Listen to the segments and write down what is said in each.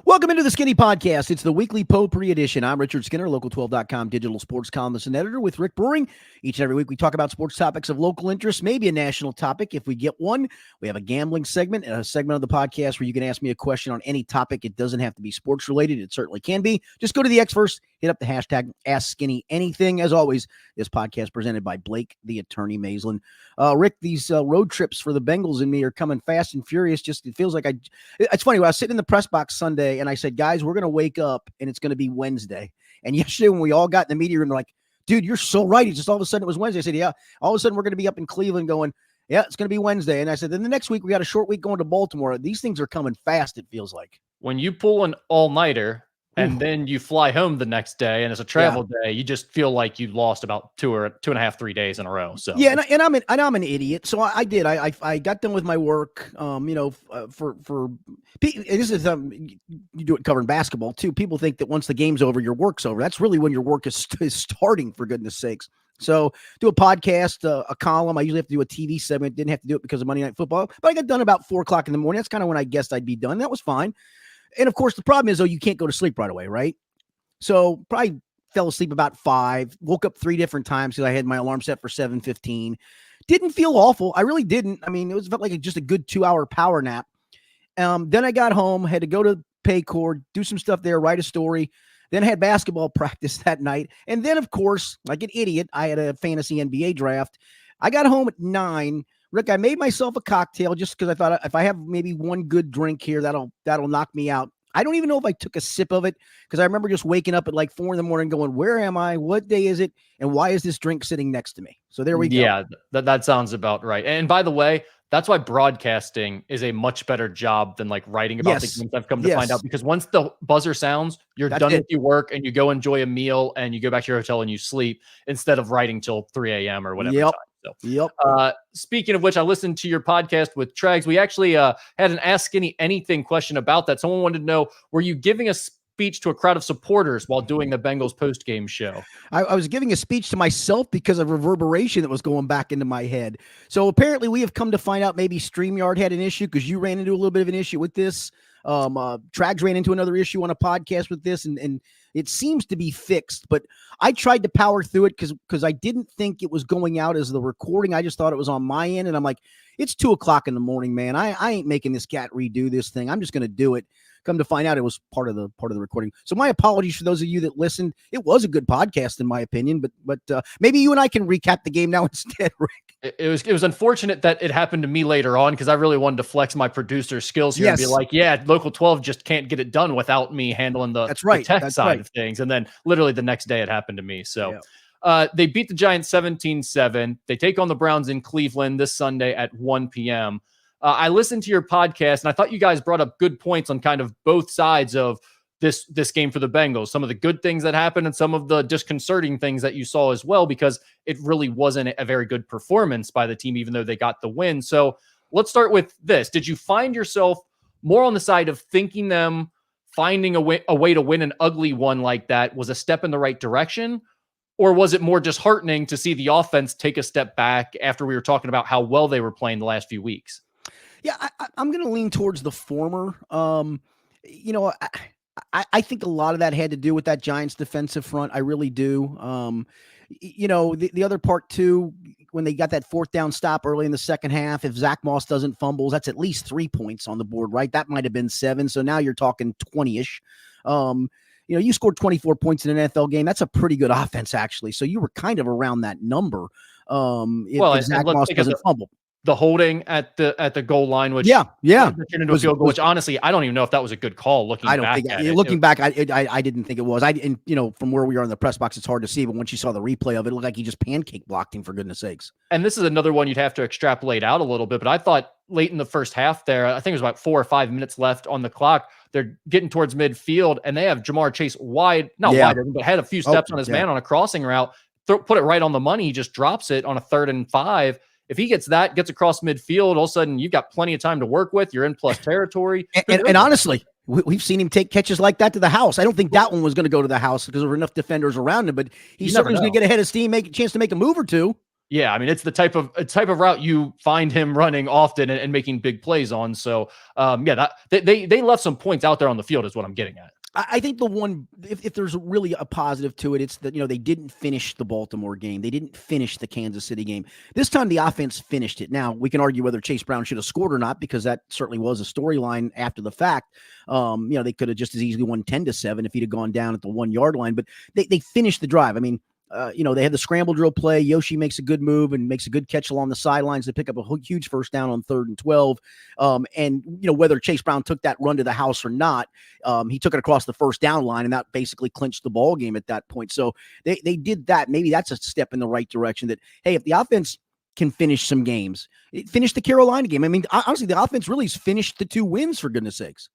Welcome into the Skinny Podcast. It's the weekly potpourri edition. I'm Richard Skinner, Local12.com digital sports columnist and editor with Rick Brewing. Each and every week we talk about sports topics of local interest, maybe a national topic if we get one. We have a gambling segment, a segment of the podcast where you can ask me a question on any topic. It doesn't have to be sports related. It certainly can be. Just go to the X first, hit up the hashtag AskSkinnyAnything. As always, this podcast presented by Blake, the attorney Maislin. Rick, these road trips for the Bengals and me are coming fast and furious. Just it feels like it's funny. When I was sitting in the press box Sunday and I said, guys, we're going to wake up and it's going to be Wednesday. And yesterday when we all got in the media room, they're like, dude, you're so right. It's just all of a sudden it was Wednesday. I said, yeah. All of a sudden we're going to be up in Cleveland going, yeah, it's going to be Wednesday. And I said, then the next week we got a short week going to Baltimore. These things are coming fast, it feels like. When you pull an all-nighter and then you fly home the next day and it's a travel day, you just feel like you lost about 3 days in a row. So yeah, and I'm an idiot. So I did. I got done with my work. For this is you do it covering basketball too. People think that once the game's over, your work's over. That's really when your work is starting. For goodness sakes. So do a podcast, a column. I usually have to do a TV segment. Didn't have to do it because of Monday Night Football, but I got done about 4:00 in the morning. That's kind of when I guessed I'd be done. That was fine. And of course, the problem is, though, you can't go to sleep right away, right? So probably fell asleep about 5, woke up 3 different times because I had my alarm set for 7:15. Didn't feel awful. I really didn't. I mean, felt like just a good 2-hour power nap. Then I got home, had to go to Paycor, do some stuff there, write a story. Then I had basketball practice that night. And then, of course, like an idiot, I had a fantasy NBA draft. I got home at 9. Rick, I made myself a cocktail just because I thought if I have maybe one good drink here, that'll knock me out. I don't even know if I took a sip of it because I remember just waking up at like 4 a.m. going, where am I? What day is it? And why is this drink sitting next to me? So there we go. Yeah, that sounds about right. And by the way, that's why broadcasting is a much better job than like writing about the games. I've come to find out, because once the buzzer sounds, you're done with your work and you go enjoy a meal and you go back to your hotel and you sleep instead of writing till 3 a.m. or whatever time. So, speaking of which, I listened to your podcast with Trags. We actually had an Ask Skinny Anything question about that. Someone wanted to know, were you giving a speech to a crowd of supporters while doing the Bengals post-game show? I was giving a speech to myself because of reverberation that was going back into my head. So apparently we have come to find out maybe StreamYard had an issue because you ran into a little bit of an issue with this. Trags ran into another issue on a podcast with this, and it seems to be fixed, but I tried to power through it because I didn't think it was going out as the recording. I just thought it was on my end, and I'm like, it's 2:00 in the morning, man. I ain't making this cat redo this thing. I'm just going to do it. Come to find out, it was part of the recording. So my apologies for those of you that listened. It was a good podcast in my opinion, but maybe you and I can recap the game now instead, Rick. It was unfortunate that it happened to me later on because I really wanted to flex my producer skills here and be like, yeah, Local 12 just can't get it done without me handling the tech side of things. And then literally the next day it happened to me. So they beat the Giants 17-7. They take on the Browns in Cleveland this Sunday at 1 p.m. I listened to your podcast and I thought you guys brought up good points on kind of both sides of this game for the Bengals, some of the good things that happened and some of the disconcerting things that you saw as well, because it really wasn't a very good performance by the team, even though they got the win. So let's start with this. Did you find yourself more on the side of thinking them finding a way to win an ugly one like that was a step in the right direction? Or was it more disheartening to see the offense take a step back after we were talking about how well they were playing the last few weeks? Yeah, I'm going to lean towards the former. I think a lot of that had to do with that Giants defensive front. I really do. The other part too, when they got that 4th down stop early in the second half, if Zach Moss doesn't fumble, that's at least 3 points on the board, right? That might have been 7. So now you're talking 20-ish. You scored 24 points in an NFL game. That's a pretty good offense, actually. So you were kind of around that number. If Zach Moss doesn't fumble. The holding at the goal line, which into a field goal, which honestly, I don't even know if that was a good call. Looking back, I didn't think it was. From where we are in the press box, it's hard to see, but once you saw the replay of it, it looked like he just pancake blocked him, for goodness sakes. And this is another one you'd have to extrapolate out a little bit, but I thought late in the first half there, I think it was about 4 or 5 minutes left on the clock. They're getting towards midfield and they have Jamar Chase wide, but had a few steps on his man on a crossing route, put it right on the money. He just drops it on a 3rd and 5. If he gets across midfield, all of a sudden you've got plenty of time to work with. You're in plus territory. And honestly, we've seen him take catches like that to the house. I don't think that one was going to go to the house because there were enough defenders around him, but he certainly was going to get ahead of steam, make a chance to make a move or two. Yeah, I mean, it's the type of route you find him running often and making big plays on. So, yeah, they left some points out there on the field is what I'm getting at. I think the one, if there's really a positive to it, it's that, they didn't finish the Baltimore game. They didn't finish the Kansas City game. This time the offense finished it. Now, we can argue whether Chase Brown should have scored or not, because that certainly was a storyline after the fact. They could have just as easily won 10-7 if he'd have gone down at the 1 yard line, but they finished the drive. I mean, they had the scramble drill play. Yoshi makes a good move and makes a good catch along the sidelines to pick up a huge first down on 3rd and 12. And whether Chase Brown took that run to the house or not, he took it across the first down line, and that basically clinched the ball game at that point. So they did that. Maybe that's a step in the right direction, that, hey, if the offense can finish some games, finish the Carolina game. I mean, honestly, the offense really has finished the 2 wins, for goodness sakes.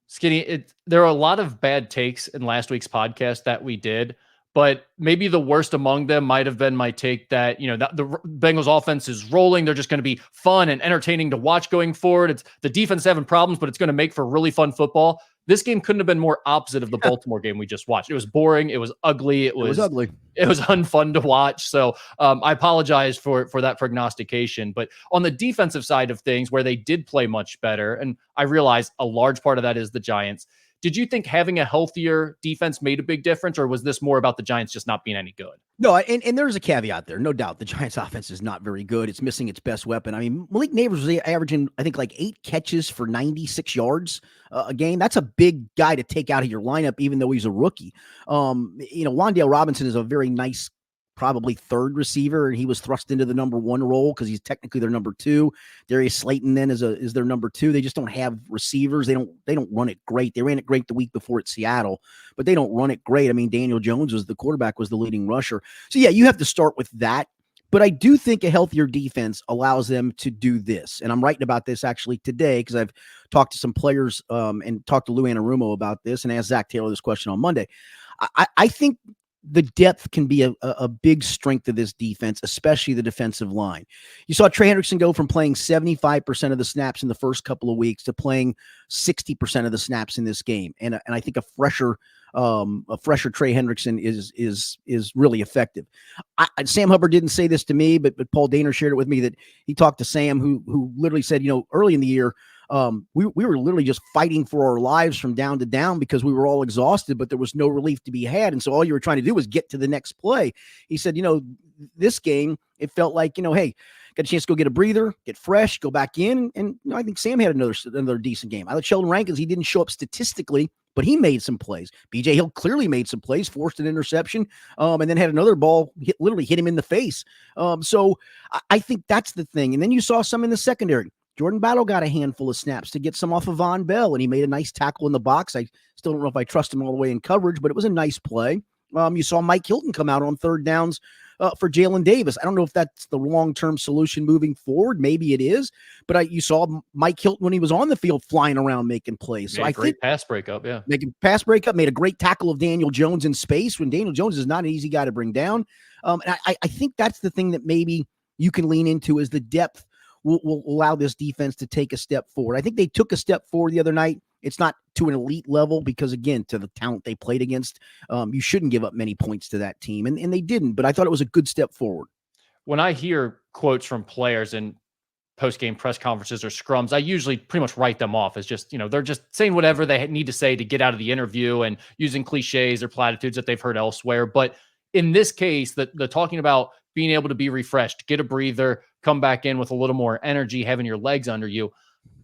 Skinny, there are a lot of bad takes in last week's podcast that we did, but maybe the worst among them might have been my take that, that the Bengals offense is rolling. They're just going to be fun and entertaining to watch going forward. It's the defense having problems, but it's going to make for really fun football. This game couldn't have been more opposite of the Baltimore game we just watched. It was boring. It was ugly. It was ugly. It was unfun to watch. So I apologize for that prognostication. But on the defensive side of things, where they did play much better, and I realize a large part of that is the Giants, did you think having a healthier defense made a big difference, or was this more about the Giants just not being any good? No, and there's a caveat there. No doubt the Giants offense is not very good. It's missing its best weapon. I mean, Malik Neighbors was averaging, I think, like 8 catches for 96 yards a game. That's a big guy to take out of your lineup, even though he's a rookie. Wan'Dale Robinson is a very nice, probably 3rd receiver, and he was thrust into the number 1 role because he's technically their number 2. Darius Slayton then is their number 2. They just don't have receivers. They don't run it great. They ran it great the week before at Seattle, but they don't run it great. I mean, Daniel Jones was the quarterback, was the leading rusher. So yeah, you have to start with that. But I do think a healthier defense allows them to do this. And I'm writing about this actually today, because I've talked to some players and talked to Lou Anarumo about this, and asked Zach Taylor this question on Monday. I think the depth can be a big strength of this defense, especially the defensive line. You saw Trey Hendrickson go from playing 75% of the snaps in the first couple of weeks to playing 60% of the snaps in this game. And I think a fresher Trey Hendrickson is really effective. Sam Hubbard didn't say this to me, but Paul Dehner shared it with me, that he talked to Sam, who literally said, early in the year, we were literally just fighting for our lives from down to down because we were all exhausted, but there was no relief to be had. And so all you were trying to do was get to the next play. He said, this game, it felt like, hey, got a chance to go get a breather, get fresh, go back in. And I think Sam had another decent game. I thought Sheldon Rankins, he didn't show up statistically, but he made some plays. BJ Hill clearly made some plays, forced an interception, and then had another ball literally hit him in the face. So I think that's the thing. And then you saw some in the secondary. Jordan Battle got a handful of snaps to get some off of Von Bell, and he made a nice tackle in the box. I still don't know if I trust him all the way in coverage, but it was a nice play. You saw Mike Hilton come out on 3rd downs for Jalen Davis. I don't know if that's the long-term solution moving forward. Maybe it is, but you saw Mike Hilton when he was on the field flying around making plays. So I think pass breakup, yeah. Making pass breakup, made a great tackle of Daniel Jones in space when Daniel Jones is not an easy guy to bring down. And I think that's the thing that maybe you can lean into, is the depth will allow this defense to take a step forward. I think they took a step forward the other night. It's not to an elite level because, again, to the talent they played against, you shouldn't give up many points to that team. And they didn't, but I thought it was a good step forward. When I hear quotes from players in post-game press conferences or scrums, I usually pretty much write them off as just, they're just saying whatever they need to say to get out of the interview and using cliches or platitudes that they've heard elsewhere. But in this case, the talking about being able to be refreshed, get a breather, come back in with a little more energy, having your legs under you,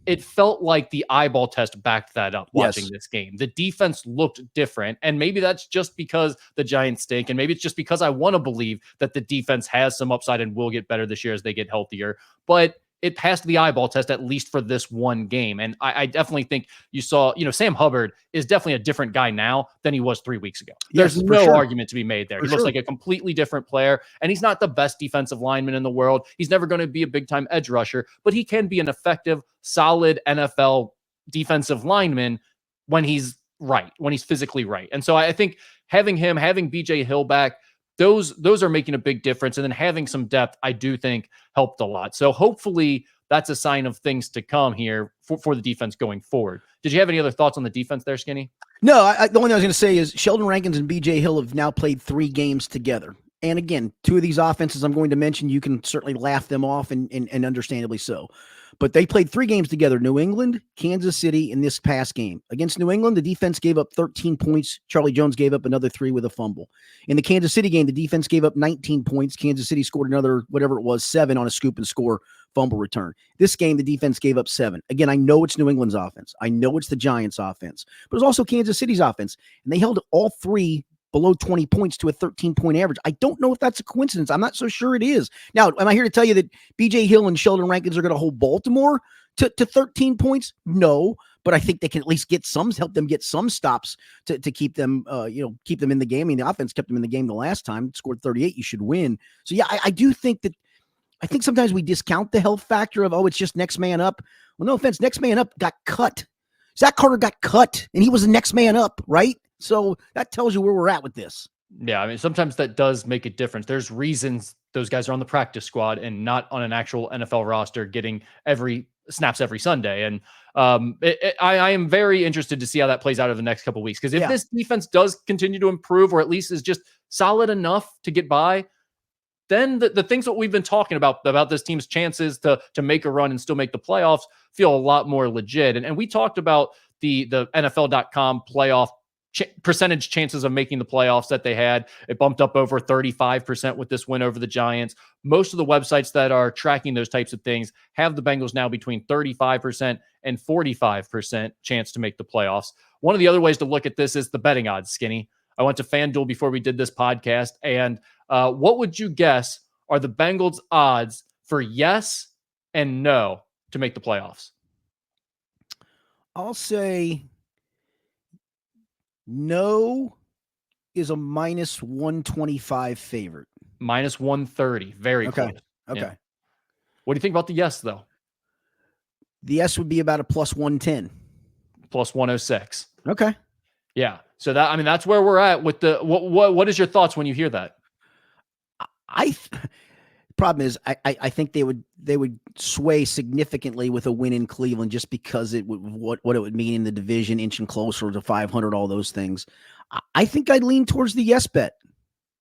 it felt like the eyeball test backed that up watching this game. The defense looked different, and maybe that's just because the Giants stink, and maybe it's just because I want to believe that the defense has some upside and will get better this year as they get healthier. But it passed the eyeball test, at least for this one game. And I definitely think you saw, Sam Hubbard is definitely a different guy now than he was 3 weeks ago. There's no argument to be made there. He looks like a completely different player, and he's not the best defensive lineman in the world. He's never going to be a big-time edge rusher, but he can be an effective, solid NFL defensive lineman when he's right, when he's physically right. And so I think having BJ Hill back, those are making a big difference. And then having some depth, I do think, helped a lot. So hopefully that's a sign of things to come here for the defense going forward. Did you have any other thoughts on the defense there, Skinny? No, the only thing I was going to say is Sheldon Rankins and BJ Hill have now played 3 games together. And again, two of these offenses I'm going to mention, you can certainly laugh them off and understandably so. But they played 3 games together, New England, Kansas City, in this past game. Against New England, the defense gave up 13 points. Charlie Jones gave up another 3 with a fumble. In the Kansas City game, the defense gave up 19 points. Kansas City scored another, whatever it was, 7 on a scoop and score fumble return. This game, the defense gave up 7. Again, I know it's New England's offense. I know it's the Giants' offense. But it was also Kansas City's offense. And they held all 3 below 20 points to a 13-point average. I don't know if that's a coincidence. I'm not so sure it is. Now, am I here to tell you that B.J. Hill and Sheldon Rankins are going to hold Baltimore to 13 points? No, but I think they can at least help them get some stops to keep them, keep them in the game. I mean, the offense kept them in the game the last time, scored 38. You should win. So yeah, I do think that. I think sometimes we discount the health factor of, it's just next man up. Well, no offense, next man up got cut. Zach Carter got cut, and he was the next man up, right? So that tells you where we're at with this. Yeah, I mean, sometimes that does make a difference. There's reasons those guys are on the practice squad and not on an actual NFL roster getting snaps every Sunday. And I am very interested to see how that plays out over the next couple of weeks. Because if this defense does continue to improve, or at least is just solid enough to get by, then the things that we've been talking about this team's chances to make a run and still make the playoffs feel a lot more legit. And we talked about the NFL.com playoff percentage chances of making the playoffs that they had. It bumped up over 35% with this win over the Giants. Most of the websites that are tracking those types of things have the Bengals now between 35% and 45% chance to make the playoffs. One of the other ways to look at this is the betting odds, Skinny. I went to FanDuel before we did this podcast, and what would you guess are the Bengals' odds for yes and no to make the playoffs? I'll say no is a minus 125 favorite. Minus 130. Very close. Okay. Yeah. What do you think about the yes, though? The yes would be about a plus 110. Plus 106. Okay. Yeah. So that's where we're at with the, what is your thoughts when you hear that? Problem is, I think they would sway significantly with a win in Cleveland just because it would what it would mean in the division, inching closer to 500, all those things. I think I'd lean towards the yes bet.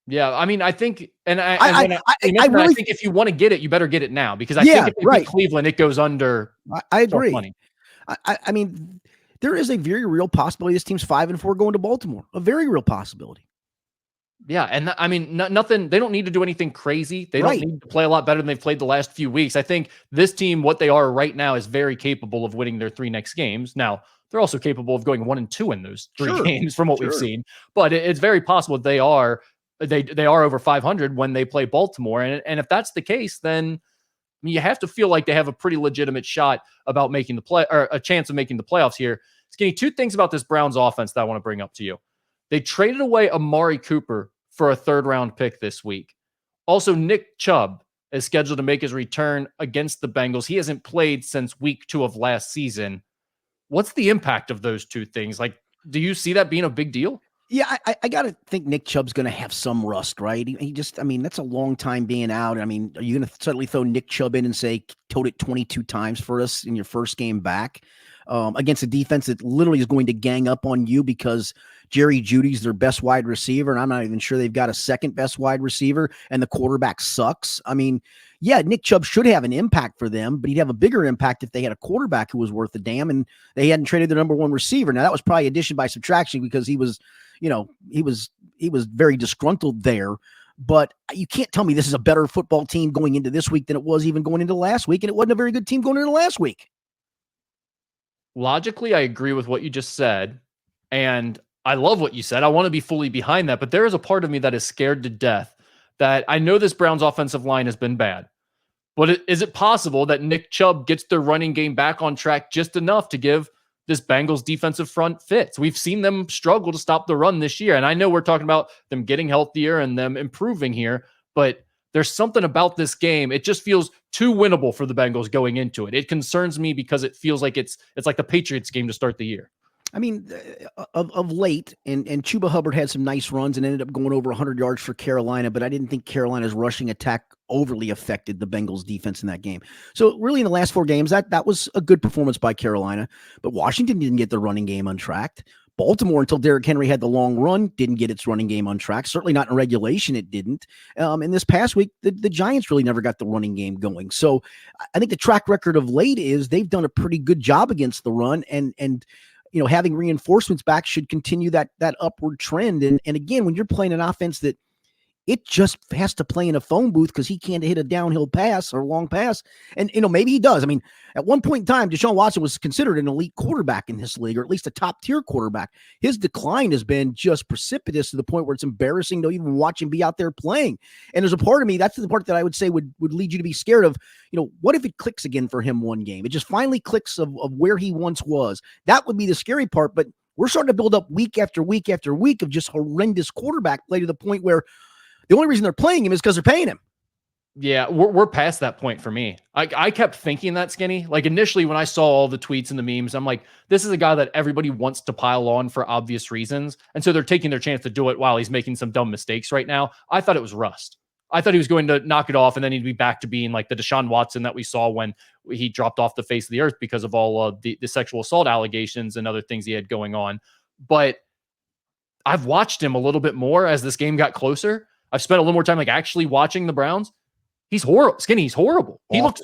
Yeah, I mean, I think, I think if you want to get it, you better get it now, because I think if they beat Cleveland, it goes under. I agree. Money. I mean, there is a very real possibility this team's 5-4 going to Baltimore. A very real possibility. Yeah, and I mean, nothing. They don't need to do anything crazy. They don't need to play a lot better than they've played the last few weeks. I think this team, what they are right now, is very capable of winning their 3 next games. Now, they're also capable of going 1-2 in those 3 games from what we've seen. But it's very possible they are over 500 when they play Baltimore. And if that's the case, then you have to feel like they have a pretty legitimate shot about making the play, or a chance of making the playoffs here. Skinny, 2 things about this Browns offense that I want to bring up to you. They traded away Amari Cooper for a 3rd-round pick this week. Also, Nick Chubb is scheduled to make his return against the Bengals. He hasn't played since week 2 of last season. What's the impact of those 2 things? Like, do you see that being a big deal? Yeah, I got to think Nick Chubb's going to have some rust, right? He just, I mean, that's a long time being out. I mean, are you going to suddenly throw Nick Chubb in and say, toed it 22 times for us in your first game back against a defense that literally is going to gang up on you because Jerry Jeudy's their best wide receiver, and I'm not even sure they've got a second best wide receiver, and the quarterback sucks? I mean, yeah, Nick Chubb should have an impact for them, but he'd have a bigger impact if they had a quarterback who was worth a damn, and they hadn't traded their number 1 receiver. Now, that was probably addition by subtraction because he was very disgruntled there. But you can't tell me this is a better football team going into this week than it was even going into last week, and it wasn't a very good team going into last week. Logically, I agree with what you just said, and I love what you said. I want to be fully behind that, but there is a part of me that is scared to death that I know this Browns offensive line has been bad, but is it possible that Nick Chubb gets their running game back on track just enough to give this Bengals defensive front fits? We've seen them struggle to stop the run this year, and I know we're talking about them getting healthier and them improving here, but there's something about this game. It just feels too winnable for the Bengals going into it. It concerns me because it feels like it's like the Patriots game to start the year. I mean, of late, and Chuba Hubbard had some nice runs and ended up going over 100 yards for Carolina, but I didn't think Carolina's rushing attack overly affected the Bengals defense in that game. So really in the last 4 games, that was a good performance by Carolina, but Washington didn't get the running game untracked. Baltimore, until Derrick Henry had the long run, didn't get its running game on track. Certainly not in regulation, it didn't. And this past week, the Giants really never got the running game going. So I think the track record of late is they've done a pretty good job against the run, and having reinforcements back should continue that upward trend. And again, when you're playing an offense that it just has to play in a phone booth because he can't hit a downhill pass or a long pass. And, maybe he does. I mean, at one point in time, Deshaun Watson was considered an elite quarterback in this league, or at least a top tier quarterback. His decline has been just precipitous to the point where it's embarrassing to even watch him be out there playing. And there's a part of me, that's the part that I would say would lead you to be scared of, what if it clicks again for him one game? It just finally clicks of where he once was. That would be the scary part. But we're starting to build up week after week after week of just horrendous quarterback play to the point where the only reason they're playing him is because they're paying him. Yeah, we're past that point for me. I kept thinking that, Skinny. Like, initially when I saw all the tweets and the memes, I'm like, this is a guy that everybody wants to pile on for obvious reasons. And so they're taking their chance to do it while he's making some dumb mistakes right now. I thought it was rust. I thought he was going to knock it off and then he'd be back to being like the Deshaun Watson that we saw when he dropped off the face of the earth because of all of the sexual assault allegations and other things he had going on. But I've watched him a little bit more as this game got closer. I've spent a little more time actually watching the Browns. He's horrible. Skinny, he's horrible. He looks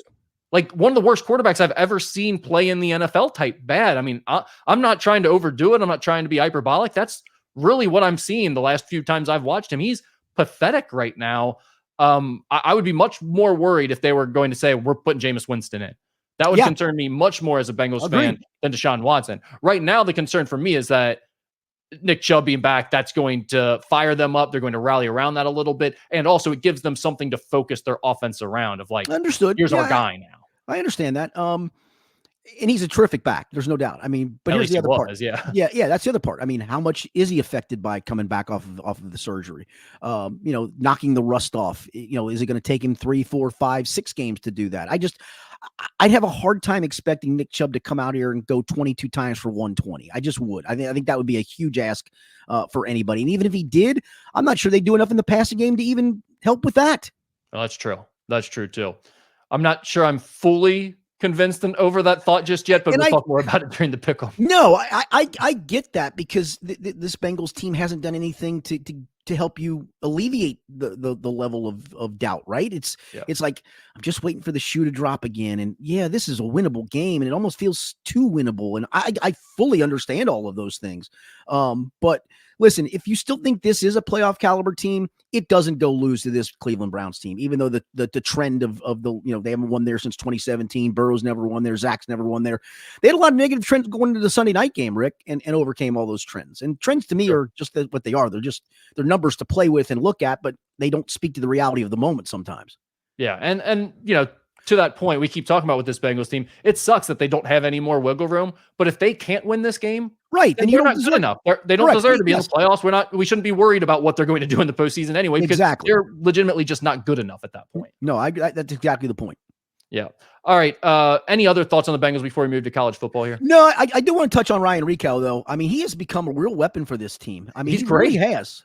like one of the worst quarterbacks I've ever seen play in the NFL type bad. I mean, I'm not trying to overdo it. I'm not trying to be hyperbolic. That's really what I'm seeing the last few times I've watched him. He's pathetic right now. I would be much more worried if they were going to say, we're putting Jameis Winston in. That would concern me much more as a Bengals fan than Deshaun Watson. Right now, the concern for me is that Nick Chubb being back, that's going to fire them up. They're going to rally around that a little bit. And also it gives them something to focus their offense around of like, understood. Here's our guy now. I understand that. And he's a terrific back. There's no doubt. I mean, but here's the other part. Yeah. That's the other part. I mean, how much is he affected by coming back off of the surgery? Knocking the rust off, is it going to take him 3, 4, 5, 6 games to do that? I'd have a hard time expecting Nick Chubb to come out here and go 22 times for 120. I just would. I think that would be a huge ask for anybody. And even if he did, I'm not sure they do enough in the passing game to even help with that. Well, that's true. That's true too. I'm not sure I'm fully convinced and over that thought just yet, but we'll talk more about it during the pick'em. No, I get that because this Bengals team hasn't done anything to help you alleviate the level of doubt, right? It's like, I'm just waiting for the shoe to drop again. And this is a winnable game and it almost feels too winnable. And I fully understand all of those things. But listen, if you still think this is a playoff caliber team, it doesn't go lose to this Cleveland Browns team, even though the trend of the, they haven't won there since 2017. Burrow's never won there. Zach's never won there. They had a lot of negative trends going into the Sunday night game, Rick, and overcame all those trends. And trends to me are just what they are. They're numbers to play with and look at, but they don't speak to the reality of the moment sometimes. Yeah. And to that point, we keep talking about with this Bengals team, it sucks that they don't have any more wiggle room, but if they can't win this game, right, then you're not good enough. They don't deserve to be in the playoffs. We shouldn't be worried about what they're going to do in the postseason anyway, because they're legitimately just not good enough at that point. No, that's exactly the point. Yeah. All right. Any other thoughts on the Bengals before we move to college football here? No, I do want to touch on Ryan Rico though. I mean, he has become a real weapon for this team. I mean, he's great. He has.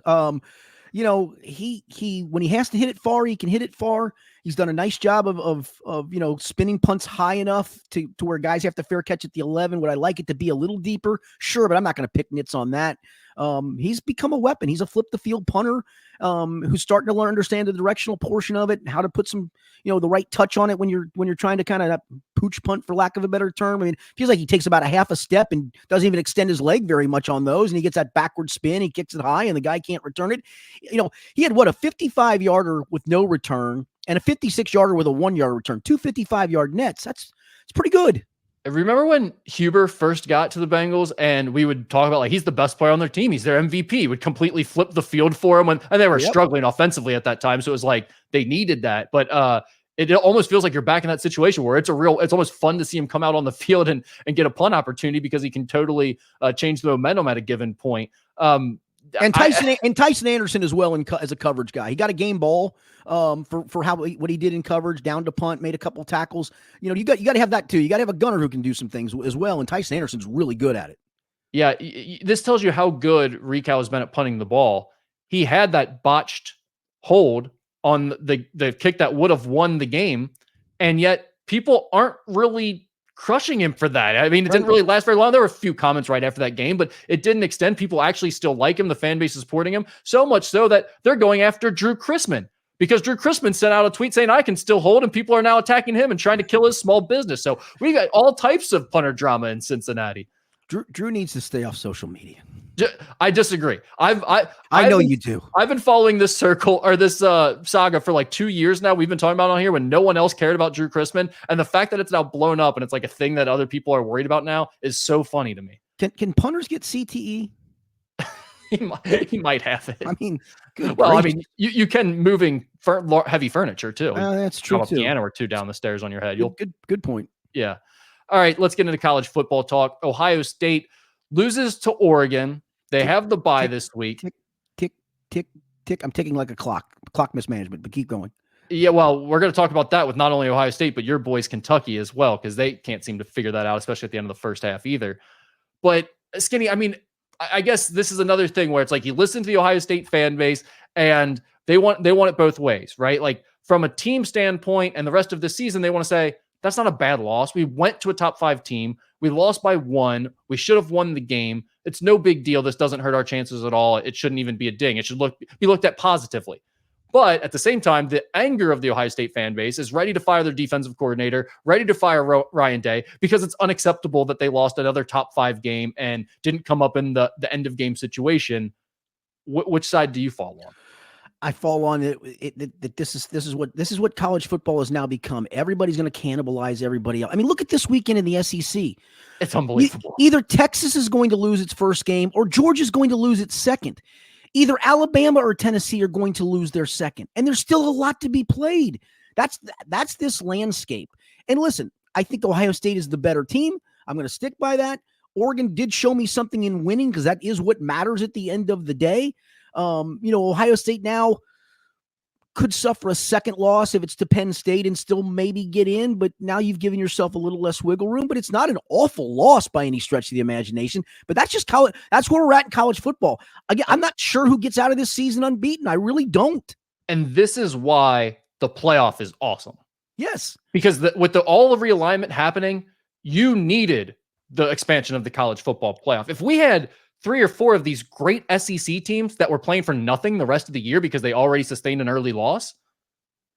He when he has to hit it far, he can hit it far. He's done a nice job of spinning punts high enough to where guys have to fair catch at the 11. Would I like it to be a little deeper? Sure, but I'm not going to pick nits on that. He's become a weapon. He's a flip the field punter who's starting to understand the directional portion of it, how to put some, the right touch on it when you're trying to kind of pooch punt, for lack of a better term. I mean, it feels like he takes about a half a step and doesn't even extend his leg very much on those. And he gets that backward spin. He kicks it high and the guy can't return it. He had a 55-yarder with no return and a 56-yarder with a 1-yard return, 2 55-yard nets. It's pretty good. I remember when Huber first got to the Bengals and we would talk about he's the best player on their team. He's their MVP. Would completely flip the field for him and they were struggling offensively at that time. So it was like they needed that. But it almost feels like you're back in that situation where it's almost fun to see him come out on the field and get a punt opportunity because he can totally change the momentum at a given point. And Tyson Anderson as well as a coverage guy. He got a game ball for what he did in coverage, down to punt, made a couple tackles. You got to have that too. You got to have a gunner who can do some things as well. And Tyson Anderson's really good at it. Yeah, this tells you how good Rico has been at punting the ball. He had that botched hold on the kick that would have won the game, and yet people aren't really crushing him for that. I mean, it didn't really last very long. There were a few comments right after that game, but it didn't extend. People actually still like him. The fan base is supporting him so much so that they're going after Drew Chrisman, because Drew Chrisman sent out a tweet saying I can still hold, and people are now attacking him and trying to kill his small business. So we got all types of punter drama in Cincinnati. Drew needs to stay off social media. I disagree. I know you do. I've been following this saga for like 2 years now. We've been talking about it on here when no one else cared about Drew Chrisman, and the fact that it's now blown up and it's like a thing that other people are worried about now is so funny to me. Can punters get CTE? He might have it. I mean, I mean, you can moving heavy furniture too. That's true. A piano or two down the stairs on your head. Good point. Yeah. All right, let's get into college football talk. Ohio State loses to Oregon. They have the bye this week. Tick. I'm ticking like a clock mismanagement, but keep going. Yeah, well, we're going to talk about that with not only Ohio State, but your boys Kentucky as well, because they can't seem to figure that out, especially at the end of the first half either. But Skinny, I mean, I guess this is another thing where it's like you listen to the Ohio State fan base and they want it both ways, right? Like from a team standpoint and the rest of the season, they want to say, that's not a bad loss. We went to a top 5 team. We lost by 1. We should have won the game. It's no big deal. This doesn't hurt our chances at all. It shouldn't even be a ding. It should be looked at positively. But at the same time, the anger of the Ohio State fan base is ready to fire their defensive coordinator, ready to fire Ryan Day, because it's unacceptable that they lost another top 5 game and didn't come up in the end of game situation. Which side do you fall on? I fall on that this is what college football has now become. Everybody's going to cannibalize everybody else. I mean, look at this weekend in the SEC. It's unbelievable. Either Texas is going to lose its first game or Georgia's going to lose its second. Either Alabama or Tennessee are going to lose their second. And there's still a lot to be played. That's this landscape. And listen, I think Ohio State is the better team. I'm going to stick by that. Oregon did show me something in winning because that is what matters at the end of the day. Ohio State now could suffer a second loss if it's to Penn State and still maybe get in, but now you've given yourself a little less wiggle room, but it's not an awful loss by any stretch of the imagination, but that's just college. That's where we're at in college football. Again, I'm not sure who gets out of this season unbeaten. I really don't. And this is why the playoff is awesome. Yes. Because with all the realignment happening, you needed the expansion of the college football playoff. If we had 3 or 4 of these great SEC teams that were playing for nothing the rest of the year because they already sustained an early loss,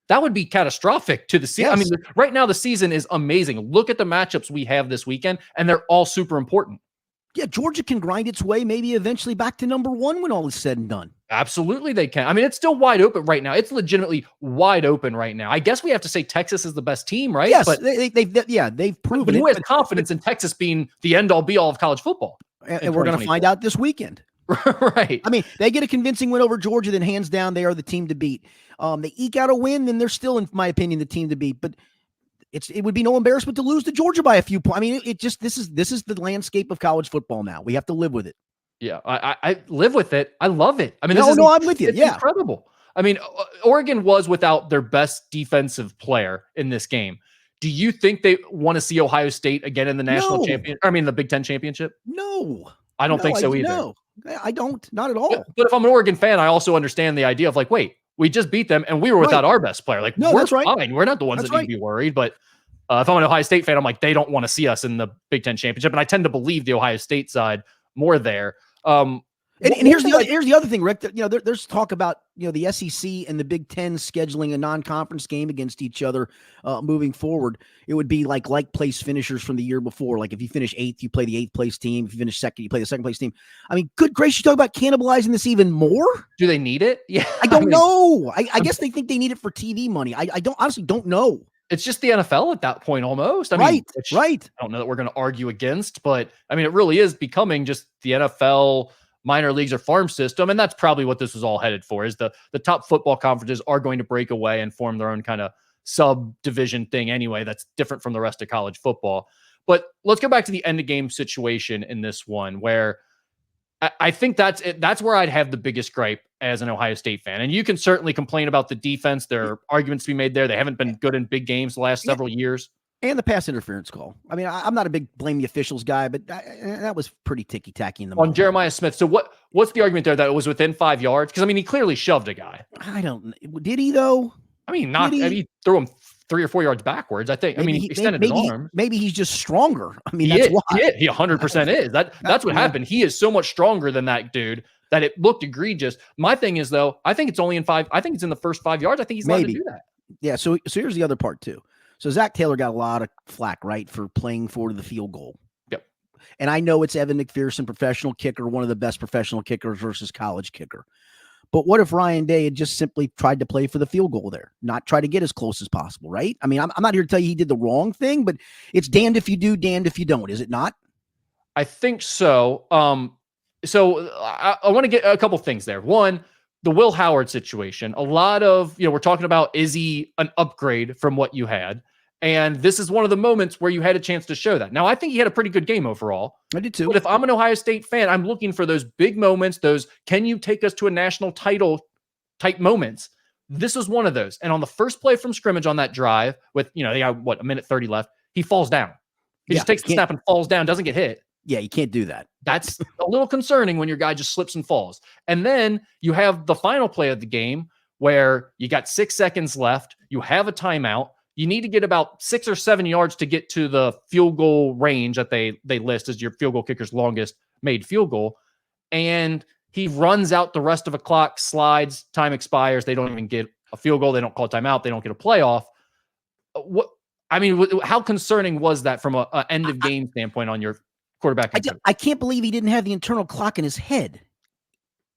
that would be catastrophic to the season. Yes. I mean, right now the season is amazing. Look at the matchups we have this weekend, and they're all super important. Yeah, Georgia can grind its way maybe eventually back to number 1 when all is said and done. Absolutely they can. I mean, it's still wide open right now. It's legitimately wide open right now. I guess we have to say Texas is the best team, right? Yes, but they've proven but who has confidence in Texas being the end-all be-all of college football? And we're going to find out this weekend. Right. I mean, they get a convincing win over Georgia, then hands down, they are the team to beat. They eke out a win, then they're still, in my opinion, the team to beat. But it would be no embarrassment to lose to Georgia by a few points. I mean, this is the landscape of college football now. We have to live with it. Yeah, I live with it. I love it. I mean, I'm with you. It's incredible. I mean, Oregon was without their best defensive player in this game. Do you think they want to see Ohio State again in the national championship? I mean, the Big Ten championship? No. I don't think so either. No, I don't. Not at all. But if I'm an Oregon fan, I also understand the idea of like, wait, we just beat them and we were without our best player. Like, we're fine. We're not the ones that need to be worried. But if I'm an Ohio State fan, I'm like, they don't want to see us in the Big Ten championship. And I tend to believe the Ohio State side more there. And here's the other thing, Rick. There's talk about the SEC and the Big Ten scheduling a non-conference game against each other moving forward. It would be like place finishers from the year before. Like if you finish 8th, you play the 8th place team. If you finish 2nd, you play the 2nd place team. I mean, good gracious, you talk about cannibalizing this even more. Do they need it? Yeah, I don't know. I guess they think they need it for TV money. I honestly don't know. It's just the NFL at that point almost. I mean, right. I don't know that we're going to argue against, but I mean, it really is becoming just the NFL minor leagues or farm system. And that's probably what this was all headed for, is the top football conferences are going to break away and form their own kind of subdivision thing anyway. That's different from the rest of college football. But let's go back to the end of game situation in this one, where I think that's where I'd have the biggest gripe as an Ohio State fan. And you can certainly complain about the defense. There are arguments to be made there. They haven't been good in big games the last several years. And the pass interference call. I mean, I'm not a big blame the officials guy, but that was pretty ticky-tacky in the moment. On Jeremiah Smith. So what's the argument there, that it was within 5 yards? Because, I mean, he clearly shoved a guy. Did he, though? I mean, he threw him 3 or 4 yards backwards. I think. Maybe he extended his arm. Maybe he's just stronger. I mean, that's why. He 100% is. That's what happened. He is so much stronger than that dude that it looked egregious. My thing is, though, I think it's only in 5. I think it's in the first 5 yards. I think he's allowed to do that. Yeah. So here's the other part too. So Zach Taylor got a lot of flack, right, for playing for the field goal. Yep. And I know it's Evan McPherson, professional kicker, one of the best professional kickers versus college kicker. But what if Ryan Day had just simply tried to play for the field goal there, not try to get as close as possible, right? I mean, I'm not here to tell you he did the wrong thing, but it's damned if you do, damned if you don't, is it not? I think so. So I want to get a couple things there. One, the Will Howard situation. A lot of, we're talking about, is he an upgrade from what you had? And this is one of the moments where you had a chance to show that. Now, I think he had a pretty good game overall. I did too. But if I'm an Ohio State fan, I'm looking for those big moments, those can you take us to a national title type moments. This was one of those. And on the first play from scrimmage on that drive with, they got, a minute 30 left, he falls down. He just takes the snap and falls down, doesn't get hit. Yeah, you can't do that. That's a little concerning when your guy just slips and falls. And then you have the final play of the game where you got 6 seconds left. You have a timeout. You need to get about 6 or 7 yards to get to the field goal range that they list as your field goal kicker's longest made field goal. And he runs out the rest of a clock, slides, time expires. They don't even get a field goal. They don't call a timeout. They don't get a playoff. How concerning was that from a end of game standpoint on your quarterback? I can't believe he didn't have the internal clock in his head.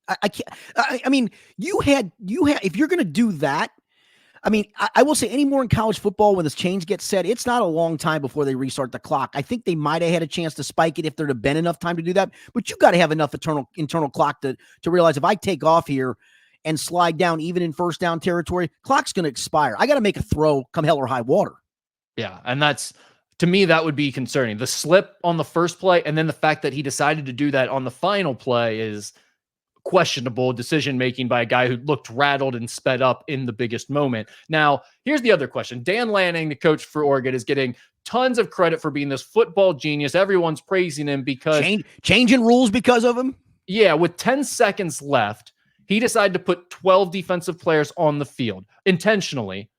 I can't. I mean, you had. If you're going to do that, I will say anymore in college football, when this change gets set, it's not a long time before they restart the clock. I think they might have had a chance to spike it if there'd have been enough time to do that. But you got to have enough internal clock to realize if I take off here and slide down, even in first down territory, clock's going to expire. I got to make a throw come hell or high water. Yeah, and that's, to me, that would be concerning. The slip on the first play and then the fact that he decided to do that on the final play is questionable decision-making by a guy who looked rattled and sped up in the biggest moment. Now, here's the other question. Dan Lanning, the coach for Oregon, is getting tons of credit for being this football genius. Everyone's praising him because changing rules because of him. Yeah, with 10 seconds left, he decided to put 12 defensive players on the field intentionally.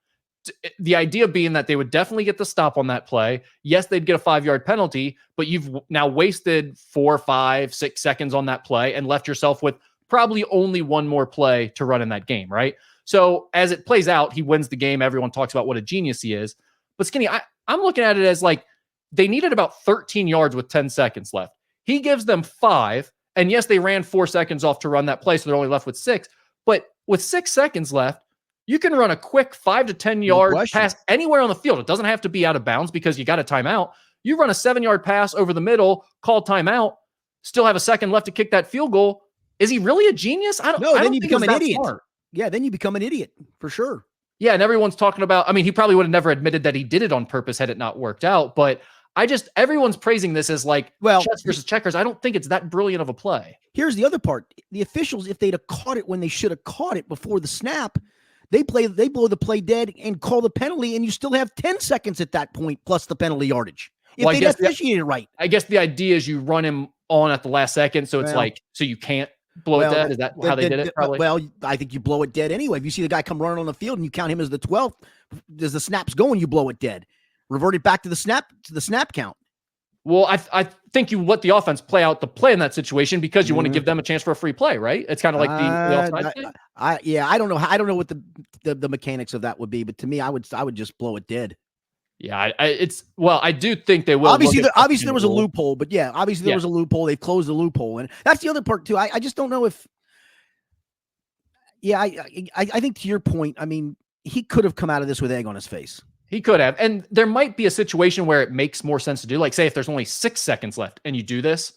The idea being that they would definitely get the stop on that play. Yes, they'd get a 5-yard penalty, but you've now wasted 4, 5, 6 seconds on that play and left yourself with probably only one more play to run in that game, right? So as it plays out, he wins the game. Everyone talks about what a genius he is. But Skinny, I'm looking at it as like they needed about 13 yards with 10 seconds left. He gives them 5. And yes, they ran 4 seconds off to run that play, so they're only left with 6. But with 6 seconds left, you can run a quick 5 to 10 yard pass anywhere on the field. It doesn't have to be out of bounds because you got a timeout. You run a 7-yard pass over the middle, call timeout, still have a second left to kick that field goal. Is he really a genius? I don't know. Then you become an idiot. Smart. Yeah, then you become an idiot for sure. Yeah, and everyone's talking about, he probably would have never admitted that he did it on purpose had it not worked out, but everyone's praising this as like chess versus checkers. I don't think it's that brilliant of a play. Here's the other part. The officials, if they'd have caught it when they should have caught it before the snap, they blow the play dead and call the penalty, and you still have 10 seconds at that point plus the penalty yardage. If they'd officiated right. I guess the idea is you run him on at the last second, so it's so you can't blow it dead. Is that how they did it? Probably. Well, I think you blow it dead anyway. If you see the guy come running on the field and you count him as the 12th, as the snap's going, you blow it dead. Revert it back to the snap count. Well, I think you let the offense play out the play in that situation because you want to give them a chance for a free play, right? It's kind of like the offside thing. I don't know. I don't know what the mechanics of that would be, but to me, I would just blow it dead. Yeah, I do think they will. Obviously, there was a loophole, but yeah, obviously there was a loophole. They've closed the loophole, and that's the other part too. I just don't know if. Yeah, I think to your point, he could have come out of this with egg on his face. He could have. And there might be a situation where it makes more sense to do. Like, say, if there's only 6 seconds left and you do this,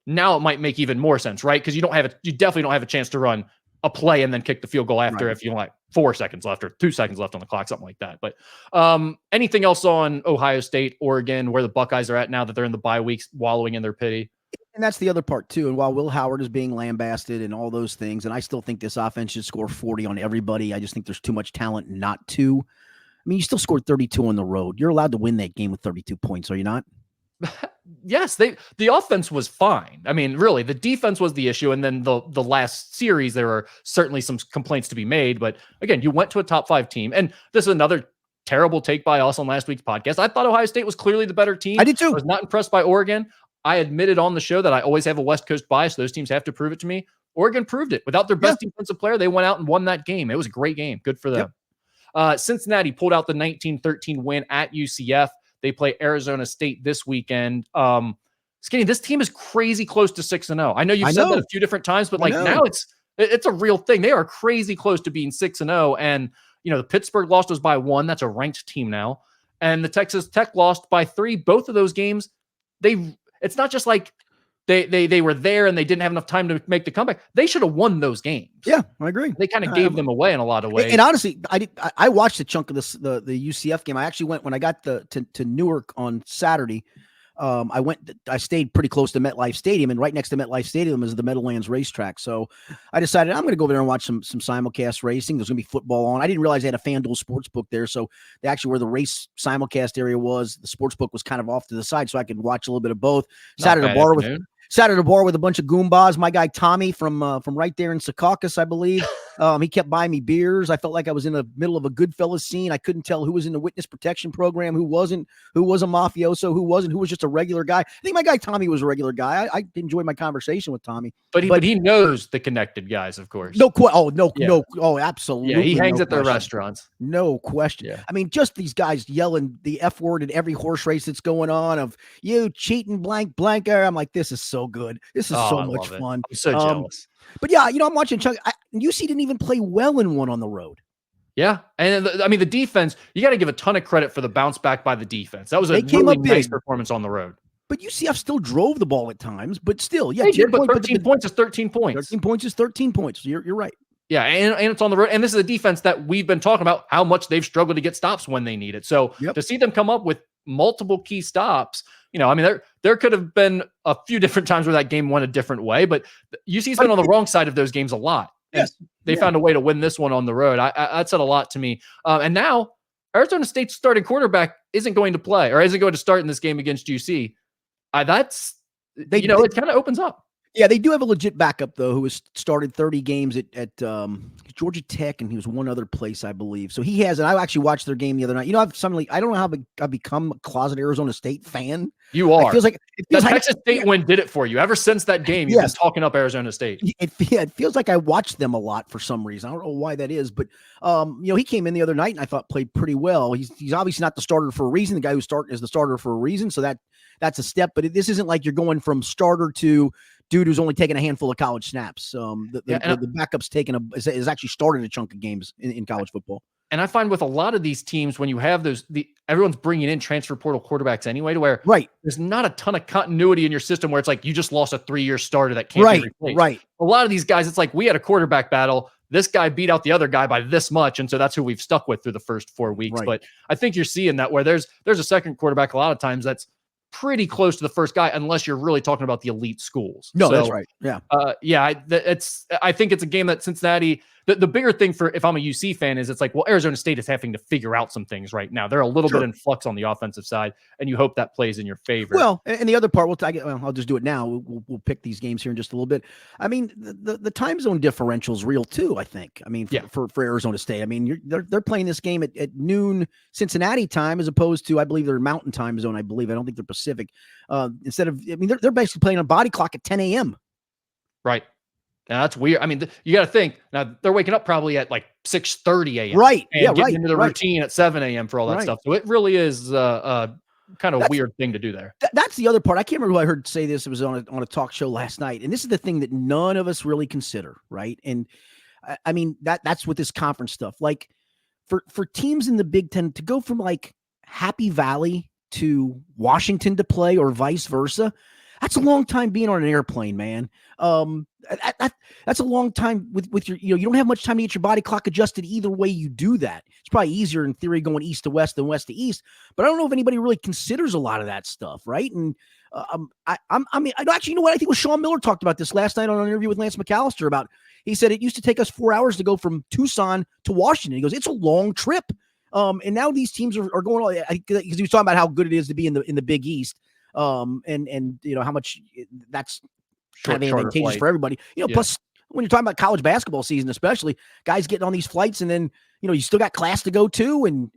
now it might make even more sense, right? Because you definitely don't have a chance to run a play and then kick the field goal after if you like 4 seconds left or 2 seconds left on the clock, something like that. But anything else on Ohio State, Oregon, where the Buckeyes are at now that they're in the bye weeks, wallowing in their pity? And that's the other part too. And while Will Howard is being lambasted and all those things, and I still think this offense should score 40 on everybody. I just think there's too much talent not to. You still scored 32 on the road. You're allowed to win that game with 32 points, are you not? Yes, the offense was fine. Really, the defense was the issue. And then the last series, there were certainly some complaints to be made. But again, you went to a top 5 team. And this is another terrible take by us on last week's podcast. I thought Ohio State was clearly the better team. I did too. I was not impressed by Oregon. I admitted on the show that I always have a West Coast bias. Those teams have to prove it to me. Oregon proved it. Without their best defensive player, they went out and won that game. It was a great game. Good for them. Cincinnati pulled out the 19-13 win at UCF. They play Arizona State this weekend. Skinny, this team is crazy close to 6-0. I know you've said that a few different times, but now it's a real thing. They are crazy close to being 6-0. And, the Pittsburgh loss was by 1. That's a ranked team now. And the Texas Tech lost by 3. Both of those games, it's not just like they were there and they didn't have enough time to make the comeback. They should have won those games. Yeah, I agree. They kind of gave them away in a lot of ways. And honestly, I watched a chunk of the UCF game. I actually went when I got to Newark on Saturday. I stayed pretty close to MetLife Stadium, and right next to MetLife Stadium is the Meadowlands racetrack. So I decided I'm going to go over there and watch some simulcast racing. There's going to be football on. I didn't realize they had a FanDuel Sportsbook there. So they actually, where the race simulcast area was, the Sportsbook was kind of off to the side, so I could watch a little bit of both. Sat at a bar with a bunch of Goombas. My guy Tommy from right there in Secaucus, I believe. He kept buying me beers. I felt like I was in the middle of a Goodfellas scene. I couldn't tell who was in the witness protection program, who wasn't, who was a mafioso, who wasn't, who was just a regular guy. I think my guy Tommy was a regular guy. I enjoyed my conversation with Tommy. But he knows the connected guys, of course. Absolutely. Yeah, he hangs at their restaurants. No question. Yeah. I mean, just these guys yelling the F word at every horse race that's going on of you cheating blanker. I'm like, this is so good. This is so much fun. I'm so jealous. But yeah, I'm watching Chuck. UC didn't even play well in one on the road. Yeah. And the defense, you got to give a ton of credit for the bounce back by the defense. That was a really nice performance on the road. But UCF still drove the ball at times, but still, they did, but 13 points is 13 points. 13 points is 13 points. You're right. Yeah, and it's on the road. And this is a defense that we've been talking about how much they've struggled to get stops when they need it. So to see them come up with multiple key stops, there could have been a few different times where that game went a different way, but UC's been on the wrong side of those games a lot. And they found a way to win this one on the road. That said a lot to me. And now Arizona State's starting quarterback isn't going to play or isn't going to start in this game against UC. It kind of opens up. Yeah, they do have a legit backup, though, who has started 30 games at Georgia Tech, and he was one other place, I believe. So he has, and I actually watched their game the other night. I don't know how I've become a closet Arizona State fan. You are. It feels like Texas State win did it for you. Ever since that game, you've been talking up Arizona State. It feels like I watched them a lot for some reason. I don't know why that is, but he came in the other night and I thought played pretty well. He's obviously not the starter for a reason. The guy who is the starter for a reason, so that's a step. But this isn't like you're going from starter to dude who's only taken a handful of college snaps. The backup's is actually started a chunk of games in college football. And I find with a lot of these teams, when you have everyone's bringing in transfer portal quarterbacks anyway, to where there's not a ton of continuity in your system where it's like you just lost a 3-year starter that can't be replaced. Right. A lot of these guys, it's like we had a quarterback battle. This guy beat out the other guy by this much, and so that's who we've stuck with through the first 4 weeks. Right. But I think you're seeing that where there's a second quarterback a lot of times that's pretty close to the first guy, unless you're really talking about the elite schools. No, that's right. Yeah. I think it's a game that Cincinnati, the bigger thing for, if I'm a UC fan, is it's like, well, Arizona State is having to figure out some things right now. They're a little bit in flux on the offensive side, and you hope that plays in your favor. Well, and the other part, I'll just do it now. We'll pick these games here in just a little bit. I mean, the time zone differential is real too, I think. I mean, for Arizona State, I mean, they're playing this game at noon Cincinnati time, as opposed to, I believe they're Mountain time zone. I don't think they're Pacific. They're basically playing a body clock at 10 a.m. Right. Now that's weird. I mean, you got to think now they're waking up probably at like 6:30 a.m. Right. And getting into the routine at 7 a.m. for all that stuff. So it really is kind of a weird thing to do there. That's the other part. I can't remember who I heard say this. It was on a talk show last night. And this is the thing that none of us really consider. Right. And I mean, that's with this conference stuff. Like for teams in the Big Ten to go from like Happy Valley to Washington to play or vice versa, that's a long time being on an airplane, man. That's a long time with your, you don't have much time to get your body clock adjusted either way you do that. It's probably easier in theory going east to west than west to east, but I don't know if anybody really considers a lot of that stuff. Right. And I actually, you know what? I think it was Sean Miller talked about this last night on an interview with Lance McAllister about, he said it used to take us 4 hours to go from Tucson to Washington. He goes, it's a long trip. And now these teams are going, because he was talking about how good it is to be in the Big East. And how much that's kind of advantageous for everybody, plus when you're talking about college basketball season, especially guys getting on these flights and then, you still got class to go to. And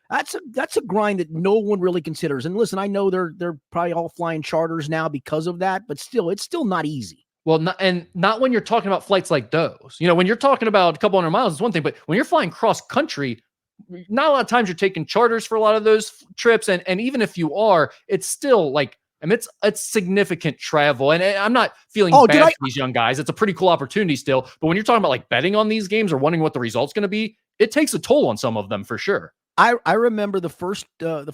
That's a grind that no one really considers. And listen, I know they're probably all flying charters now because of that, but still, it's still not easy. Well, not when you're talking about flights like those. When you're talking about a couple hundred miles, it's one thing, but when you're flying cross country, not a lot of times you're taking charters for a lot of those trips. And even if you are, it's still like, it's significant travel. And I'm not feeling bad for these young guys. It's a pretty cool opportunity still. But when you're talking about like betting on these games or wondering what the result's going to be, it takes a toll on some of them for sure. I remember the first time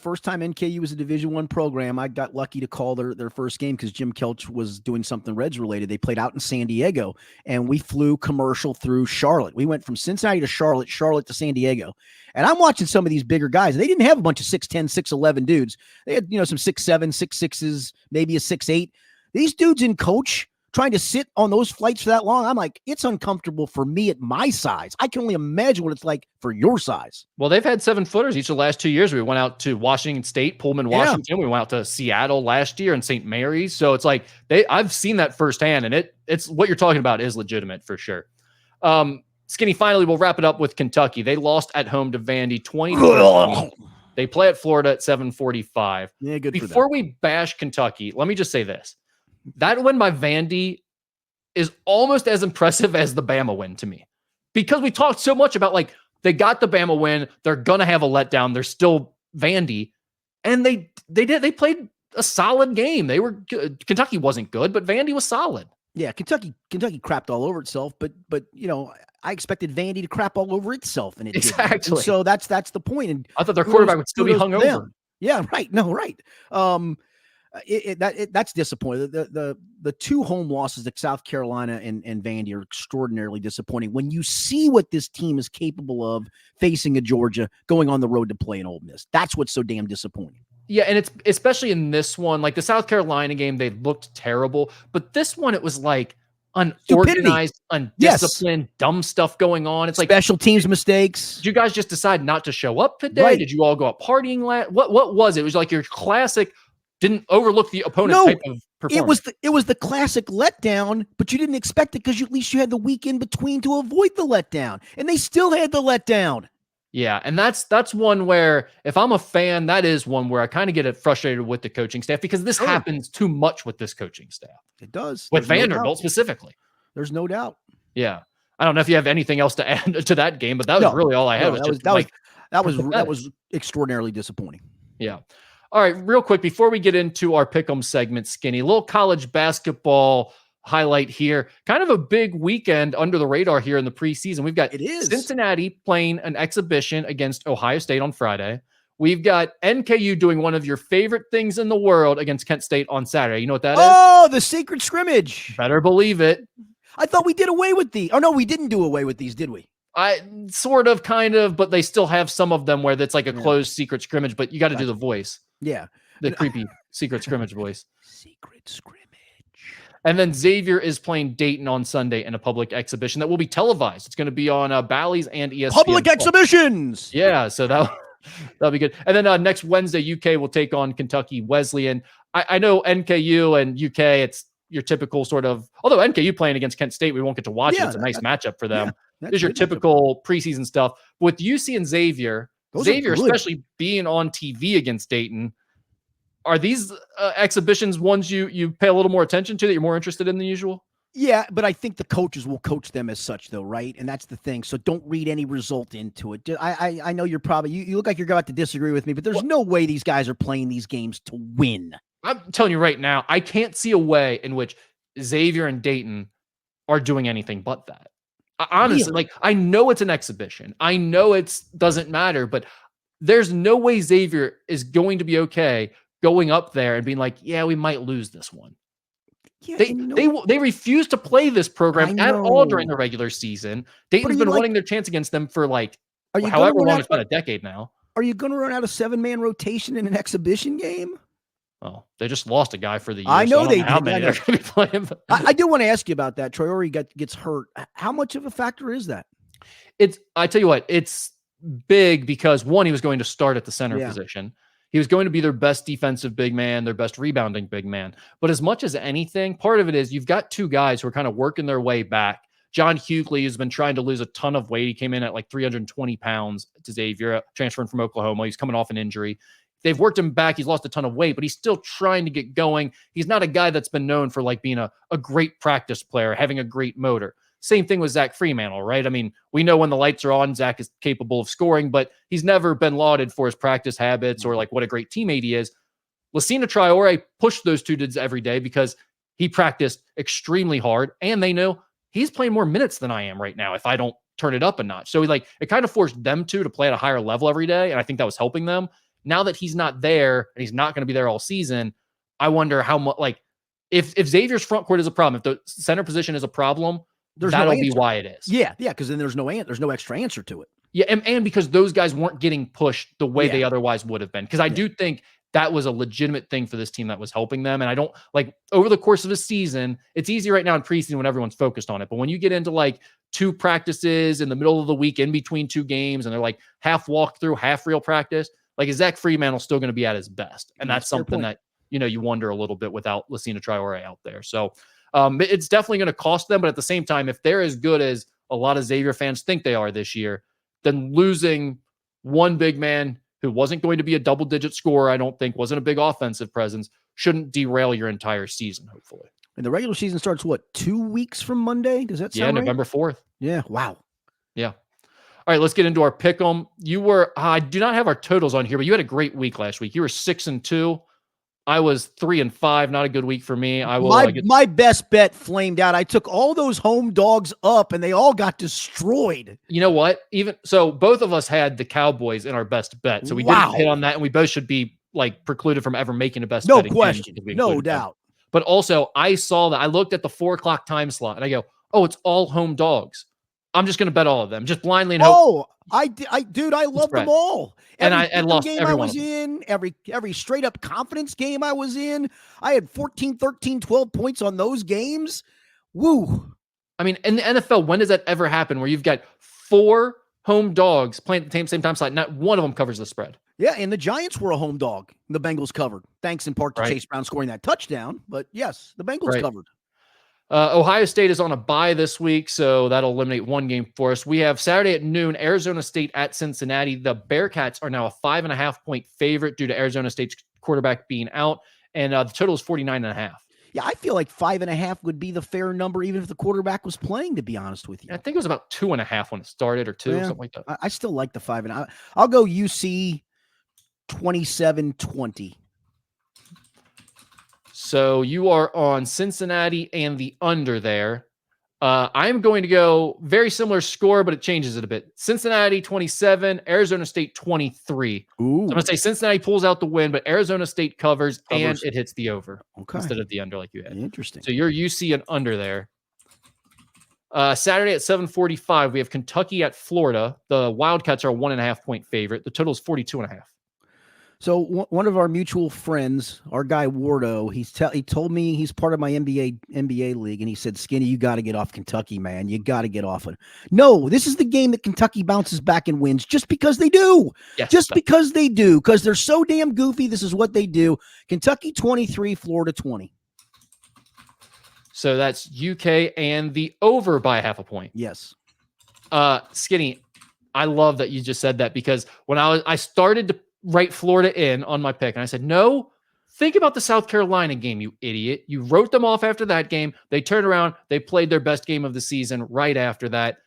NKU was a Division I program. I got lucky to call their first game because Jim Kelch was doing something Reds related. They played out in San Diego, and we flew commercial through Charlotte. We went from Cincinnati to Charlotte to San Diego. And I'm watching some of these bigger guys. They didn't have a bunch of 6'10", 6'11" dudes. They had, some 6'7", 6'6", maybe a 6'8". These dudes in coach trying to sit on those flights for that long, I'm like, it's uncomfortable for me at my size. I can only imagine what it's like for your size. Well, they've had 7-footers each of the last 2 years. We went out to Washington State, Pullman, Washington. Yeah. We went out to Seattle last year and St. Mary's. So it's like I've seen that firsthand, and it's what you're talking about is legitimate for sure. Skinny, finally, we'll wrap it up with Kentucky. They lost at home to Vandy 20-13. They play at Florida at 7:45. Yeah, good. Before we bash Kentucky, let me just say this. That win by Vandy is almost as impressive as the Bama win to me, because we talked so much about like they got the Bama win. They're going to have a letdown. They're still Vandy. And they played a solid game. They were good. Kentucky wasn't good, but Vandy was solid. Yeah. Kentucky crapped all over itself, but I expected Vandy to crap all over itself. And it exactly. Didn't. And so that's the point. And I thought their quarterback would still be hungover. Yeah. Right. No, right. That's disappointing. The two home losses to South Carolina and Vandy are extraordinarily disappointing when you see what this team is capable of facing a Georgia, going on the road to play an Ole Miss. That's what's so damn disappointing. Yeah, and it's especially in this one, like the South Carolina game, they looked terrible, but this one, it was like unorganized, undisciplined, dumb stuff going on. It's like special teams mistakes. Did you guys just decide not to show up today? Right. Did you all go out partying? What was it? It was like your classic. Didn't overlook the opponent type of performance. It was the classic letdown, but you didn't expect it because at least you had the week in between to avoid the letdown, and they still had the letdown. Yeah, and that's one where if I'm a fan, that is one where I kind of get frustrated with the coaching staff because this happens too much with this coaching staff. It does. With Vanderbilt specifically. There's no doubt. Yeah. I don't know if you have anything else to add to that game, but that was really all I had. That was extraordinarily disappointing. Yeah. All right, real quick, before we get into our pick'em segment, Skinny, a little college basketball highlight here. Kind of a big weekend under the radar here in the preseason. We've got Cincinnati playing an exhibition against Ohio State on Friday. We've got NKU doing one of your favorite things in the world against Kent State on Saturday. You know what that is? Oh, the secret scrimmage. Better believe it. I thought we did away with these. Oh, no, we didn't do away with these, did we? I sort of, kind of, but they still have some of them where that's like a closed secret scrimmage, but you got to do the voice. Yeah. The creepy secret scrimmage voice. Secret scrimmage. And then Xavier is playing Dayton on Sunday in a public exhibition that will be televised. It's going to be on Bally's and ESPN. Public exhibitions. Yeah, so that'll be good. And then next Wednesday, UK will take on Kentucky Wesleyan. I know NKU and UK, it's your typical sort of, although NKU playing against Kent State, we won't get to watch it. It's a nice matchup for them. There's your typical preseason stuff. With UC and Xavier, especially being on TV against Dayton, are these exhibitions ones you pay a little more attention to, that you're more interested in than usual? Yeah, but I think the coaches will coach them as such, though, right? And that's the thing. So don't read any result into it. I know you're probably you look like you're about to disagree with me, but there's no way these guys are playing these games to win. I'm telling you right now, I can't see a way in which Xavier and Dayton are doing anything but that. Honestly, like, I know it's an exhibition. I know it doesn't matter, but there's no way Xavier is going to be okay going up there and being like, yeah, we might lose this one. Yeah, they refuse to play this program at all during the regular season. Dayton's been winning their chance against them for like however long. It's been a decade now. Are you going to run out of 7-man rotation in an exhibition game? Oh, they just lost a guy for the year. I know they did. How many they're going to be playing? I do want to ask you about that. Troy Ory gets hurt. How much of a factor is that? I tell you what, it's big because one, he was going to start at the center position. He was going to be their best defensive big man, their best rebounding big man. But as much as anything, part of it is you've got two guys who are kind of working their way back. John Hughley has been trying to lose a ton of weight. He came in at like 320 pounds to Xavier, transferring from Oklahoma. He's coming off an injury. They've worked him back. He's lost a ton of weight, but he's still trying to get going. He's not a guy that's been known for like being a great practice player, having a great motor. Same thing with Zach Fremantle, right? I mean, we know when the lights are on, Zach is capable of scoring, but he's never been lauded for his practice habits or like what a great teammate he is. Lassina Traore pushed those two dudes every day because he practiced extremely hard, and they know he's playing more minutes than I am right now if I don't turn it up a notch. So it kind of forced them to play at a higher level every day, and I think that was helping them. Now that he's not there, and he's not going to be there all season, I wonder how much, like, if Xavier's front court is a problem, if the center position is a problem, that'll be why it is. Yeah, because then there's no extra answer to it. Yeah, and because those guys weren't getting pushed the way they otherwise would have been. Because I do think that was a legitimate thing for this team that was helping them. And I don't like over the course of a season, it's easy right now in preseason when everyone's focused on it. But when you get into like 2 practices in the middle of the week in between 2 games and they're like half walkthrough, half real practice, like is Zach Fremantle still going to be at his best? And that's something that, you wonder a little bit without Lassina Traore out there. So it's definitely going to cost them. But at the same time, if they're as good as a lot of Xavier fans think they are this year, then losing one big man who wasn't going to be a double-digit scorer, I don't think, wasn't a big offensive presence, shouldn't derail your entire season, hopefully. And the regular season starts, 2 weeks from Monday? Does that sound right? November 4th. Yeah, wow. Yeah. All right, let's get into our pick'em. You were, I do not have our totals on here, but you had a great week last week. You were 6-2. I was 3-5. Not a good week for me. My best bet flamed out. I took all those home dogs up, and they all got destroyed. You know what? Even so, both of us had the Cowboys in our best bet, so we didn't hit on that, and we both should be like precluded from ever making a best bet. No question, no doubt. But also, I saw that. I looked at the 4:00 time slot, and I go, "Oh, it's all home dogs. I'm just going to bet all of them, just blindly." And hope. Dude, I love them all. I lost game every I one was in, every straight up confidence game I was in. I had 14, 13, 12 points on those games. Woo. I mean, in the NFL, when does that ever happen where you've got 4 home dogs playing at the same time slot? Not one of them covers the spread. Yeah, and the Giants were a home dog. The Bengals covered, thanks in part to Chase Brown scoring that touchdown. But yes, the Bengals covered. Ohio State is on a bye this week, so that'll eliminate one game for us. We have Saturday at noon, Arizona State at Cincinnati. The Bearcats are now a 5.5-point favorite due to Arizona State's quarterback being out, and the total is 49.5. Yeah, I feel like 5.5 would be the fair number, even if the quarterback was playing, to be honest with you. I think it was about 2.5 when it started, or 2, something like that. I still like the 5.5. I'll go UC 27-20. So you are on Cincinnati and the under there. I'm going to go very similar score, but it changes it a bit. Cincinnati 27, Arizona State 23. So I'm going to say Cincinnati pulls out the win, but Arizona State covers. And it hits the over instead of the under like you had. Interesting. So you're UC and under there. Saturday at 7:45, we have Kentucky at Florida. The Wildcats are a 1.5-point favorite. The total is 42.5. So one of our mutual friends, our guy Wardo, he told me he's part of my NBA league, and he said, "Skinny, you got to get off Kentucky, man. You got to get off it." No, this is the game that Kentucky bounces back and wins just because they do. Yes, because they do, because they're so damn goofy. This is what they do. Kentucky 23, Florida 20. So that's UK and the over by 0.5 point. Yes. Skinny, I love that you just said that, because when I started to write Florida in on my pick, and I said, no, think about the South Carolina game, you idiot. You wrote them off after that game. They turned around. They played their best game of the season right after that.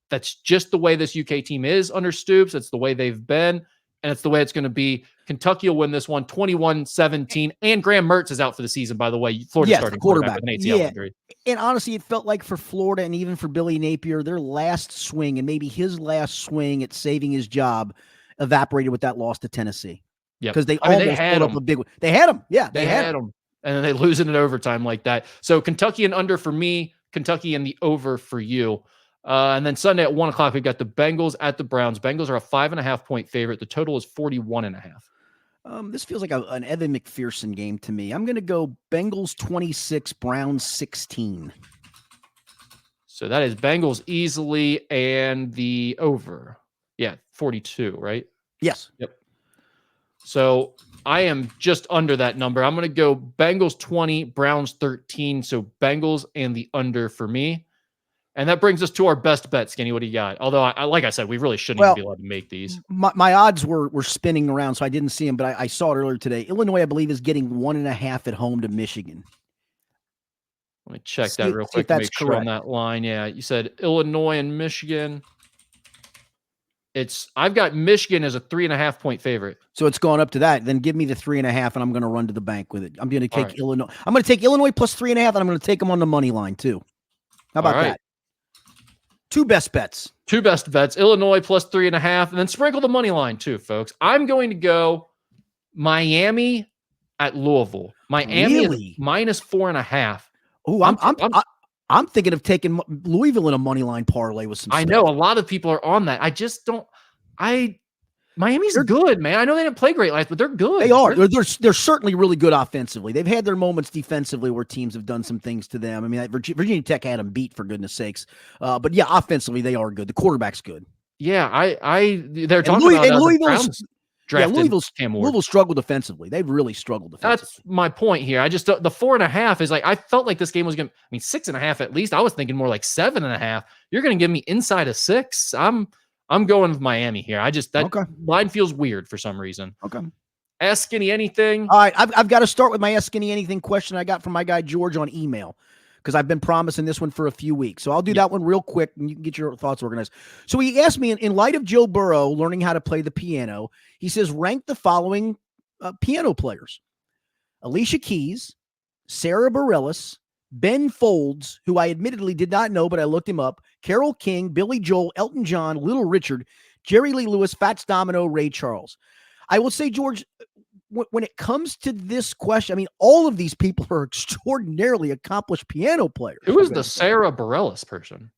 That's just the way this UK team is under Stoops. It's the way they've been, and it's the way it's going to be. Kentucky will win this one 21-17, and Graham Mertz is out for the season, by the way. Florida starting quarterback with an ACL injury. And honestly, it felt like for Florida and even for Billy Napier, their last swing, and maybe his last swing at saving his job, evaporated with that loss to Tennessee. Yeah, because they almost put up a big one. They had them. Yeah, they had them. And then they lose it in overtime like that. So Kentucky and under for me, Kentucky and the over for you. And then Sunday at 1:00, we've got the Bengals at the Browns. Bengals are a 5.5-point favorite. The total is 41.5. This feels like an Evan McPherson game to me. I'm going to go Bengals 26, Browns 16. So that is Bengals easily, and the over. Yeah, 42, right? Yes. Yep. So I am just under that number. I'm going to go Bengals 20, Browns 13. So Bengals and the under for me. And that brings us to our best bet, Skinny. What do you got? Although, like I said, we really shouldn't even be allowed to make these. My odds were spinning around, so I didn't see them, but I saw it earlier today. Illinois, I believe, is getting 1.5 at home to Michigan. Let me check that real quick to make sure on that line. Yeah, you said Illinois and Michigan. I've got Michigan as a 3.5 point favorite. So it's gone up to that. Then give me the 3.5, and I'm going to run to the bank with it. I'm going to take Illinois. I'm going to take Illinois plus 3.5, and I'm going to take them on the money line too. How about that? Two best bets. Illinois plus 3.5, and then sprinkle the money line too, folks. I'm going to go Miami at Louisville. Miami is minus 4.5. Oh, I'm thinking of taking Louisville in a money line parlay with some. I know a lot of people are on that. I just don't. Miami's good, man. I know they didn't play great last, but they're good. They are. They're certainly really good offensively. They've had their moments defensively where teams have done some things to them. I mean, Virginia Tech had them beat, for goodness sakes. But yeah, offensively they are good. The quarterback's good. Yeah, they're talking about Louisville's. Louisville struggled defensively. They've really struggled defensively. That's my point here. I just the 4.5 is like I felt like this game was going to. I mean, 6.5 at least. I was thinking more like 7.5. You're going to give me inside of 6. I'm going with Miami here. Line feels weird for some reason. Okay. Ask Skinny anything. All right, I've got to start with my Ask Skinny anything question I got from my guy George on email, because I've been promising this one for a few weeks. So I'll do that one real quick, and you can get your thoughts organized. So he asked me, in light of Joe Burrow learning how to play the piano, he says, rank the following piano players: Alicia Keys, Sarah Bareilles, Ben Folds, who I admittedly did not know, but I looked him up, Carole King, Billy Joel, Elton John, Little Richard, Jerry Lee Lewis, Fats Domino, Ray Charles. I will say, George, when it comes to this question, I mean, all of these people are extraordinarily accomplished piano players. Who is the Sarah Bareilles person?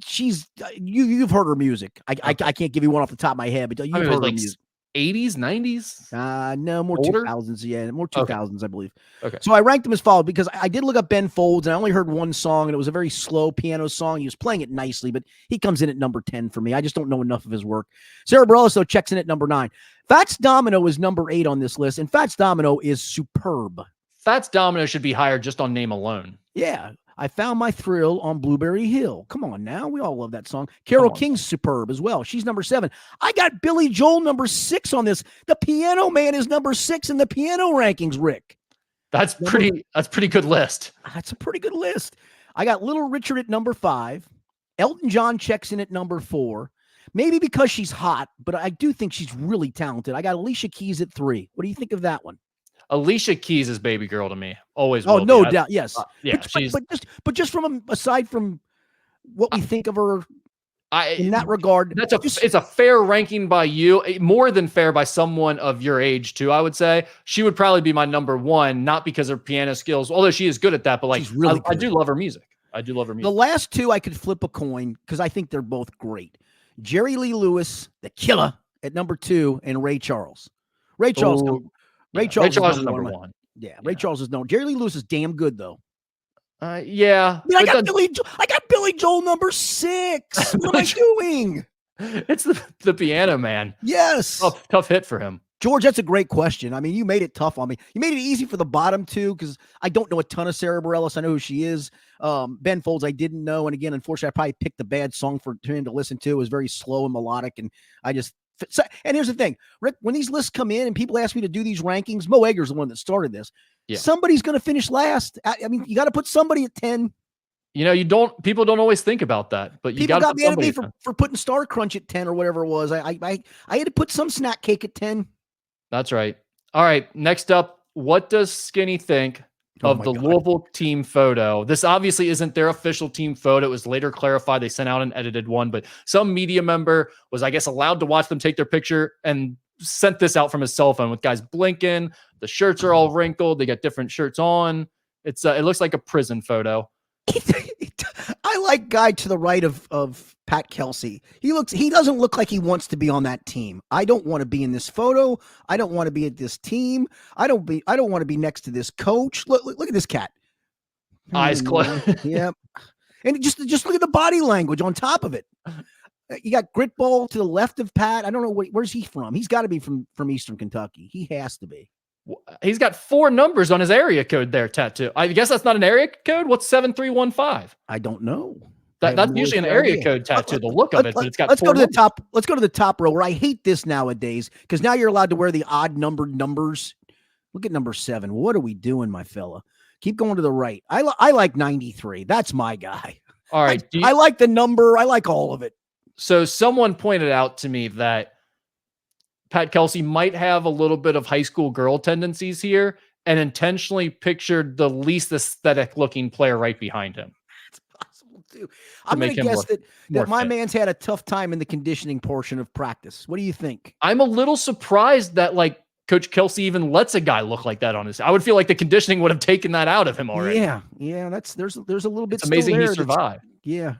She's you've heard her music. I can't give you one off the top of my head, but you've heard her music. 80s, 90s? No, more older? 2000s. Yeah, more 2000s, I believe. Okay. So I ranked them as follows, because I did look up Ben Folds, and I only heard one song, and it was a very slow piano song. He was playing it nicely, but he comes in at number 10 for me. I just don't know enough of his work. Sarah Bareilles, though, checks in at number 9. Fats Domino is number 8 on this list, and Fats Domino is superb. Fats Domino should be higher just on name alone. Yeah. I found my thrill on Blueberry Hill. Come on now. We all love that song. Carole King's superb as well. She's number 7. I got Billy Joel number 6 on this. The Piano Man is number 6 in the piano rankings, Rick. That's pretty good list. That's a pretty good list. I got Little Richard at number 5. Elton John checks in at number 4. Maybe because she's hot, but I do think she's really talented. I got Alicia Keys at 3. What do you think of that one? Alicia Keys is baby girl to me. Always. Oh, no doubt. Yes. Yeah. But just aside from what we think of her in that regard, it's a fair ranking by you, more than fair by someone of your age too. I would say she would probably be my number 1, not because of her piano skills, although she is good at that. But like, really I do love her music. The last 2 I could flip a coin because I think they're both great. Jerry Lee Lewis, the killer, at number 2, and Ray Charles. Ray Charles is number 1. Yeah, Ray Charles is known. Jerry Lee Lewis is damn good though. Yeah. I got Billy Joel number 6. What am I doing? It's the Piano Man. Yes. Tough hit for him. George, that's a great question. I mean, you made it tough on me. You made it easy for the bottom 2 because I don't know a ton of Sarah Bareilles. I know who she is. Ben Folds, I didn't know. And again, unfortunately, I probably picked the bad song for him to listen to. It was very slow and melodic. And and here's the thing, Rick, when these lists come in and people ask me to do these rankings, Mo Egger's the one that started this. Yeah. Somebody's going to finish last. I mean, you got to put somebody at 10. You know, people don't always think about that, but you got to put somebody at me for putting Star Crunch at 10 or whatever it was. I had to put some snack cake at 10. That's right. All right. Next up, what does Skinny think of the Louisville team photo? This obviously isn't their official team photo. It was later clarified. They sent out an edited one, but some media member was, I guess, allowed to watch them take their picture and sent this out from his cell phone with guys blinking. The shirts are all wrinkled. They got different shirts on. It looks like a prison photo. I like guy to the right of Pat Kelsey. He doesn't look like he wants to be on that team. I don't want to be in this photo. I don't want to be at this team. I don't want to be next to this coach. Look at this cat. Eyes closed. Yep. And just look at the body language on top of it. You got Gritball to the left of Pat. I don't know where's he from. He's got to be from Eastern Kentucky. He has to be. He's got 4 numbers on his area code there tattoo. I guess that's not an area code. What's 7315? I don't know. That's usually an area code tattoo, the look of it, but it's got let's go to the top. Let's go to the top row where I hate this nowadays because now you're allowed to wear the odd numbered numbers. Look at number 7. What are we doing, my fella? Keep going to the right. I like 93. That's my guy. All right. I like the number. I like all of it. So someone pointed out to me that Pat Kelsey might have a little bit of high school girl tendencies here and intentionally pictured the least aesthetic looking player right behind him. It's possible too. I'm going to guess that my man's had a tough time in the conditioning portion of practice. What do you think? I'm a little surprised that Coach Kelsey even lets a guy look like that on his. I would feel like the conditioning would have taken that out of him already. Yeah. There's a little bit. It's amazing he survived. Yeah,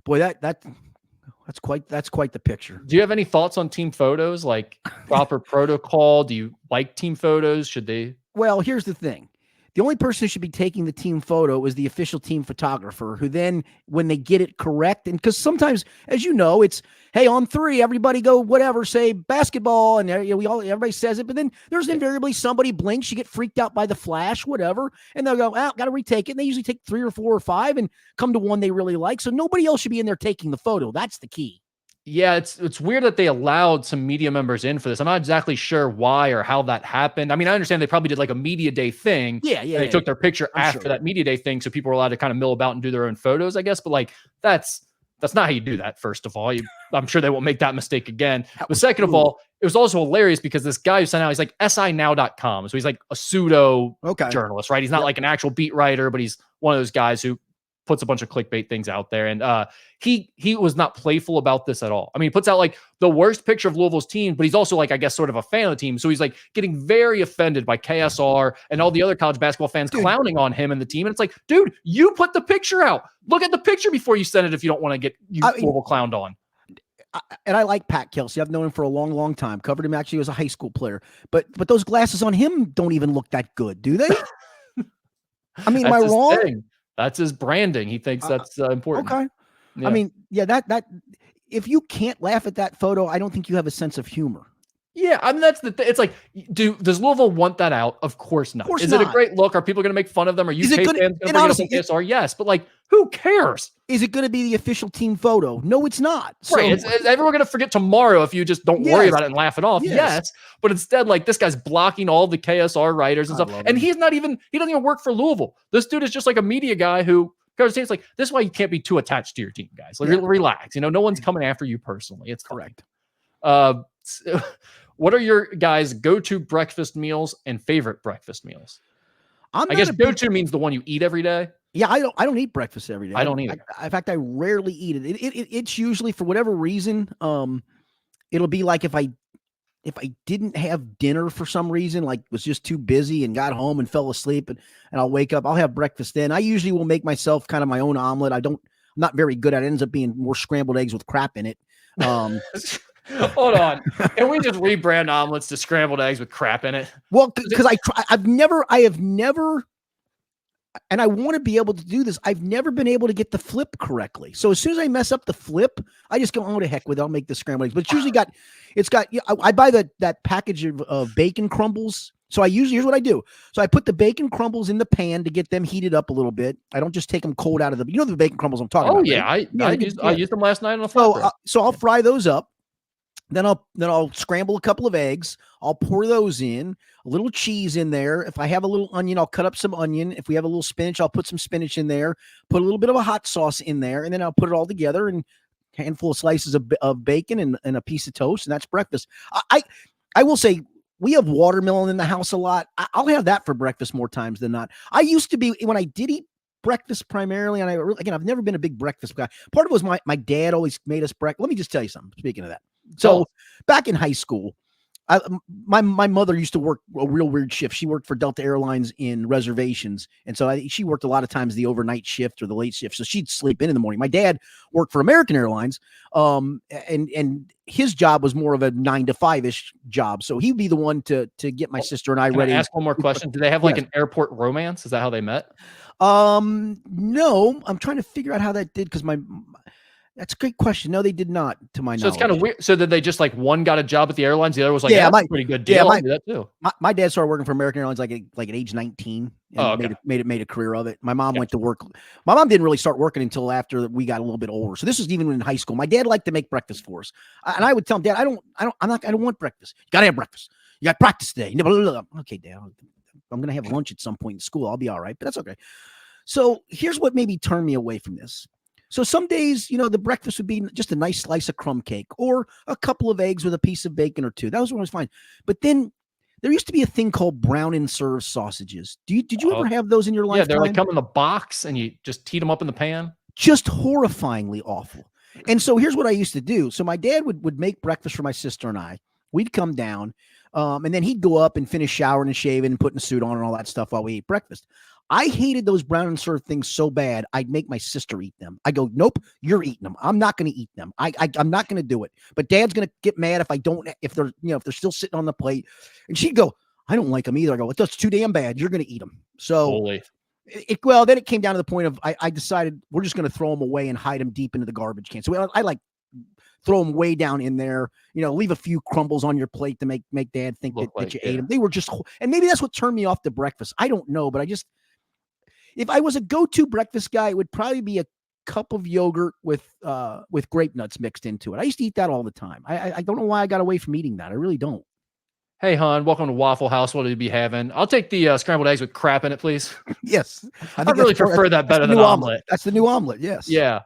boy, that's quite the picture. Do you have any thoughts on team photos, like proper protocol? Do you like team photos? Should they? Well, here's the thing. The only person who should be taking the team photo is the official team photographer, who then, when they get it correct, and because sometimes, as you know, it's, hey, on 3, everybody go whatever, say basketball, and everybody says it, but then there's invariably somebody blinks, you get freaked out by the flash, whatever, and they'll go, got to retake it. And they usually take 3 or 4 or 5 and come to one they really like. So nobody else should be in there taking the photo. That's the key. Yeah, it's weird that they allowed some media members in for this. I'm not exactly sure why or how that happened. I mean, I understand they probably did like a media day thing. Yeah. They took their picture after that media day thing, so people were allowed to kind of mill about and do their own photos, I guess. But that's not how you do that. First of all, I'm sure they won't make that mistake again. But second of all, it was also hilarious because this guy who sent out, he's like SINow.com, so he's like a pseudo journalist, right? He's not like an actual beat writer, but he's one of those guys who puts a bunch of clickbait things out there. And he was not playful about this at all. I mean, he puts out like the worst picture of Louisville's team, but he's also like, I guess, sort of a fan of the team. So he's like getting very offended by KSR and all the other college basketball fans clowning on him and the team. And it's like, dude, you put the picture out. Look at the picture before you send it if you don't want to get Louisville clowned on. And I like Pat Kelsey. I've known him for a long, long time. Covered him actually as a high school player. But those glasses on him don't even look that good, do they? I mean, am I wrong? Thing. That's his branding. He thinks that's important. Okay. Yeah. I mean, that if you can't laugh at that photo, I don't think you have a sense of humor. Yeah, I mean, that's the thing. It's like, does Louisville want that out? Of course not. Is it a great look? Are people going to make fun of them? Are UK fans going to bring up KSR? Yes, but who cares? Is it going to be the official team photo? No, it's not. Right. Is everyone going to forget tomorrow if you just don't worry about it and laugh it off? Yes. But instead, this guy's blocking all the KSR writers and stuff. And he doesn't even work for Louisville. This dude is just like a media guy who covers teams. This is why you can't be too attached to your team, guys. Relax. No one's coming after you personally. It's correct. What are your guys' go-to breakfast meals and favorite breakfast meals? I guess go-to means the one you eat every day. Yeah, I don't eat breakfast every day. I don't either. In fact, I rarely eat it. It's usually, for whatever reason, it'll be like if I didn't have dinner for some reason, was just too busy and got home and fell asleep, and I'll wake up, I'll have breakfast then. I usually will make myself kind of my own omelet. I'm not very good at it. It ends up being more scrambled eggs with crap in it. Hold on. Can we just rebrand omelets to scrambled eggs with crap in it? Well, because I have never, and I want to be able to do this. I've never been able to get the flip correctly. So as soon as I mess up the flip, I just go, oh, to heck with it. I'll make the scrambled eggs. But it's usually I buy that package of bacon crumbles. So here's what I do. So I put the bacon crumbles in the pan to get them heated up a little bit. I don't just take them cold out of the bacon crumbles I'm talking about. Oh yeah. Right? I used them last night on a flatbread. So I'll fry those up. Then I'll scramble a couple of eggs. I'll pour those in, a little cheese in there. If I have a little onion, I'll cut up some onion. If we have a little spinach, I'll put some spinach in there, put a little bit of a hot sauce in there, and then I'll put it all together and a handful of slices of bacon and a piece of toast, and that's breakfast. I will say we have watermelon in the house a lot. I'll have that for breakfast more times than not. I used to be, when I did eat breakfast primarily, and I've never been a big breakfast guy. Part of it was my dad always made us breakfast. Let me just tell you something, speaking of that. So back in high school, my mother used to work a real weird shift. She worked for Delta Airlines in reservations. And so she worked a lot of times the overnight shift or the late shift. So she'd sleep in the morning. My dad worked for American Airlines. And his job was more of a 9 to 5-ish job. So he'd be the one to get my sister and I ready. Can I ask one more question? Do they have an airport romance? Is that how they met? No, I'm trying to figure out how that did. Cause That's a great question. No, they did not, to my knowledge. So it's kind of weird. So did they just like one got a job at the airlines, the other was like, yeah, that's a pretty good deal. I'll do that too. My dad started working for American Airlines like at age 19 and made a career of it. My mom went to work. My mom didn't really start working until after we got a little bit older. So this was even in high school. My dad liked to make breakfast for us. And I would tell him, Dad, I don't want breakfast. You got to have breakfast. You got practice today. Okay, Dad, I'm going to have lunch at some point in school. I'll be all right, but that's okay. So here's what maybe turned me away from this. So some days, the breakfast would be just a nice slice of crumb cake or a couple of eggs with a piece of bacon or two. That was fine. But then there used to be a thing called brown and serve sausages. Did you ever have those in your lifetime? Yeah, they're like come in the box and you just heat them up in the pan. Just horrifyingly awful. And so here's what I used to do. So my dad would make breakfast for my sister and I. We'd come down, and then he'd go up and finish showering and shaving and putting a suit on and all that stuff while we ate breakfast. I hated those brown and serve things so bad, I'd make my sister eat them. I go, nope, you're eating them. I'm not going to eat them. I'm not going to do it. But Dad's going to get mad if they're still sitting on the plate. And she'd go, I don't like them either. I go, that's too damn bad. You're going to eat them. So then it came down to the point of I decided we're just going to throw them away and hide them deep into the garbage can. So I like throw them way down in there, leave a few crumbles on your plate to make Dad think that you ate them. They were just, and maybe that's what turned me off the breakfast. I don't know, but if I was a go-to breakfast guy, it would probably be a cup of yogurt with grape nuts mixed into it. I used to eat that all the time. I don't know why I got away from eating that. I really don't. Hey, hon, welcome to Waffle House. What do you be having? I'll take the scrambled eggs with crap in it, please. Yes. I really prefer that better than omelet. That's the new omelet. Yes. Yeah.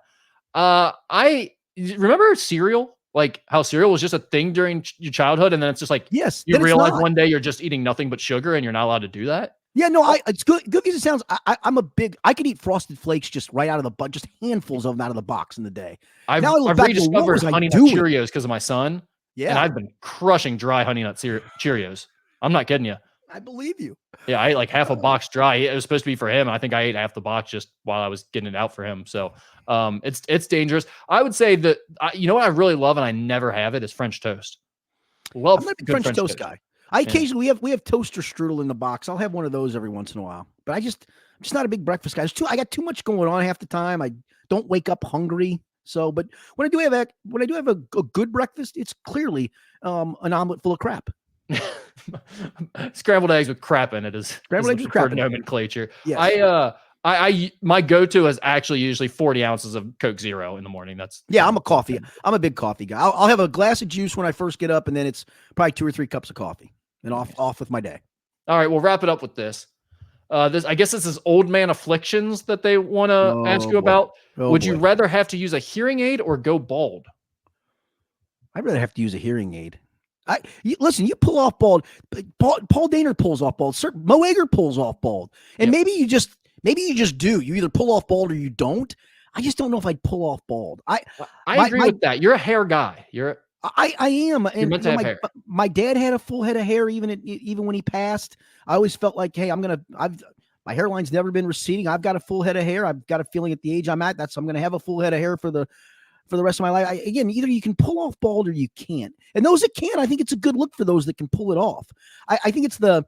I remember cereal, like how cereal was just a thing during your childhood. And then it's just like, yes, you realize one day you're just eating nothing but sugar and you're not allowed to do that. Yeah, no, it's good as it sounds. I could eat Frosted Flakes just right out of the box, just handfuls of them out of the box in the day. I've rediscovered Honey Nut Cheerios because of my son. Yeah. And I've been crushing dry Honey Nut Cheerios. I'm not kidding you. I believe you. Yeah, I ate like half a box dry. It was supposed to be for him. I think I ate half the box just while I was getting it out for him. So it's dangerous. I would say that, what I really love and I never have it is French toast. Love I'm not a French toast guy. Occasionally we have toaster strudel in the box. I'll have one of those every once in a while, but I'm just not a big breakfast guy. I got too much going on half the time. I don't wake up hungry. So, but when I do have a good breakfast, it's clearly an omelet full of crap. Scrambled eggs with crap in it is scrambled eggs with crap nomenclature. Yes. My go-to is actually usually 40 ounces of Coke Zero in the morning. I'm a big coffee guy. I'll have a glass of juice when I first get up, and then it's probably 2 or 3 cups of coffee, and off with my day. All right, we'll wrap it up with this. I guess this is old man afflictions that they want to ask you about. Would you rather have to use a hearing aid or go bald? I'd rather have to use a hearing aid. Listen, you pull off bald. Paul Daner pulls off bald. Mo Egger pulls off bald. And maybe you just do. You either pull off bald or you don't. I just don't know if I'd pull off bald. I agree with that. You're a hair guy. I am. And my dad had a full head of hair even when he passed. I always felt like, hey, my hairline's never been receding. I've got a full head of hair. I've got a feeling at the age I'm at, I'm going to have a full head of hair for the rest of my life. Again, either you can pull off bald or you can't. And those that can, I think it's a good look for those that can pull it off. I think it's the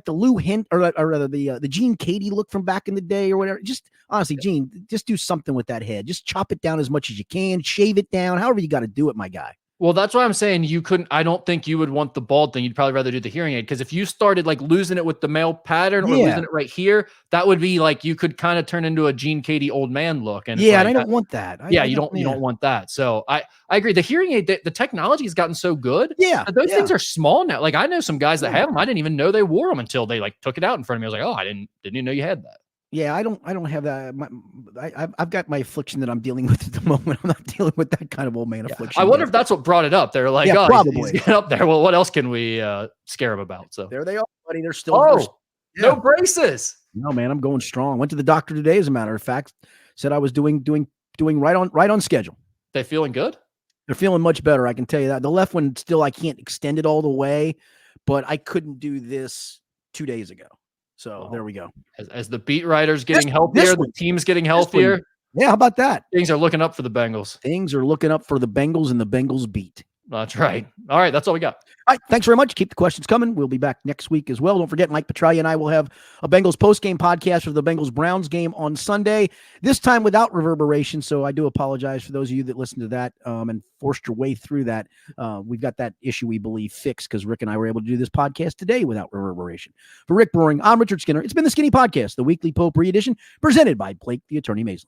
Lou Hint or rather the Gene Katie look from back in the day or whatever. Just honestly, Gene, just do something with that head. Just chop it down as much as you can, shave it down, however you got to do it, my guy. Well, that's why I'm saying I don't think you would want the bald thing. You'd probably rather do the hearing aid. Because if you started like losing it with the male pattern or losing it right here, that would be like, you could kind of turn into a Gene Katie old man look. And and I don't want that. You don't want that. So I agree. The hearing aid, the technology has gotten so good. Yeah. Those things are small now. Like I know some guys that have them. I didn't even know they wore them until they like took it out in front of me. I was like, oh, I didn't even know you had that. Yeah, I don't have that. I've got my affliction that I'm dealing with at the moment. I'm not dealing with that kind of old man affliction. I wonder if that's what brought it up. They're like, probably he's getting up there. Well, what else can we scare him about? So there they are, buddy. They're still no braces. No, man, I'm going strong. Went to the doctor today, as a matter of fact. Said I was doing right on schedule. They feeling good? They're feeling much better. I can tell you that. The left one still, I can't extend it all the way, but I couldn't do this 2 days ago. So there we go. As the beat writers getting healthier, the team's getting healthier. Yeah, how about that? Things are looking up for the Bengals. Things are looking up for the Bengals and the Bengals beat. That's right. All right. That's all we got. All right. Thanks very much. Keep the questions coming. We'll be back next week as well. Don't forget, Mike Petraglia and I will have a Bengals post-game podcast for the Bengals-Browns game on Sunday, this time without reverberation. So I do apologize for those of you that listened to that and forced your way through that. We've got that issue, we believe, fixed because Rick and I were able to do this podcast today without reverberation. For Rick Brewing, I'm Richard Skinner. It's been the Skinny Podcast, the weekly Potpourri edition, presented by Blake the Attorney Mason.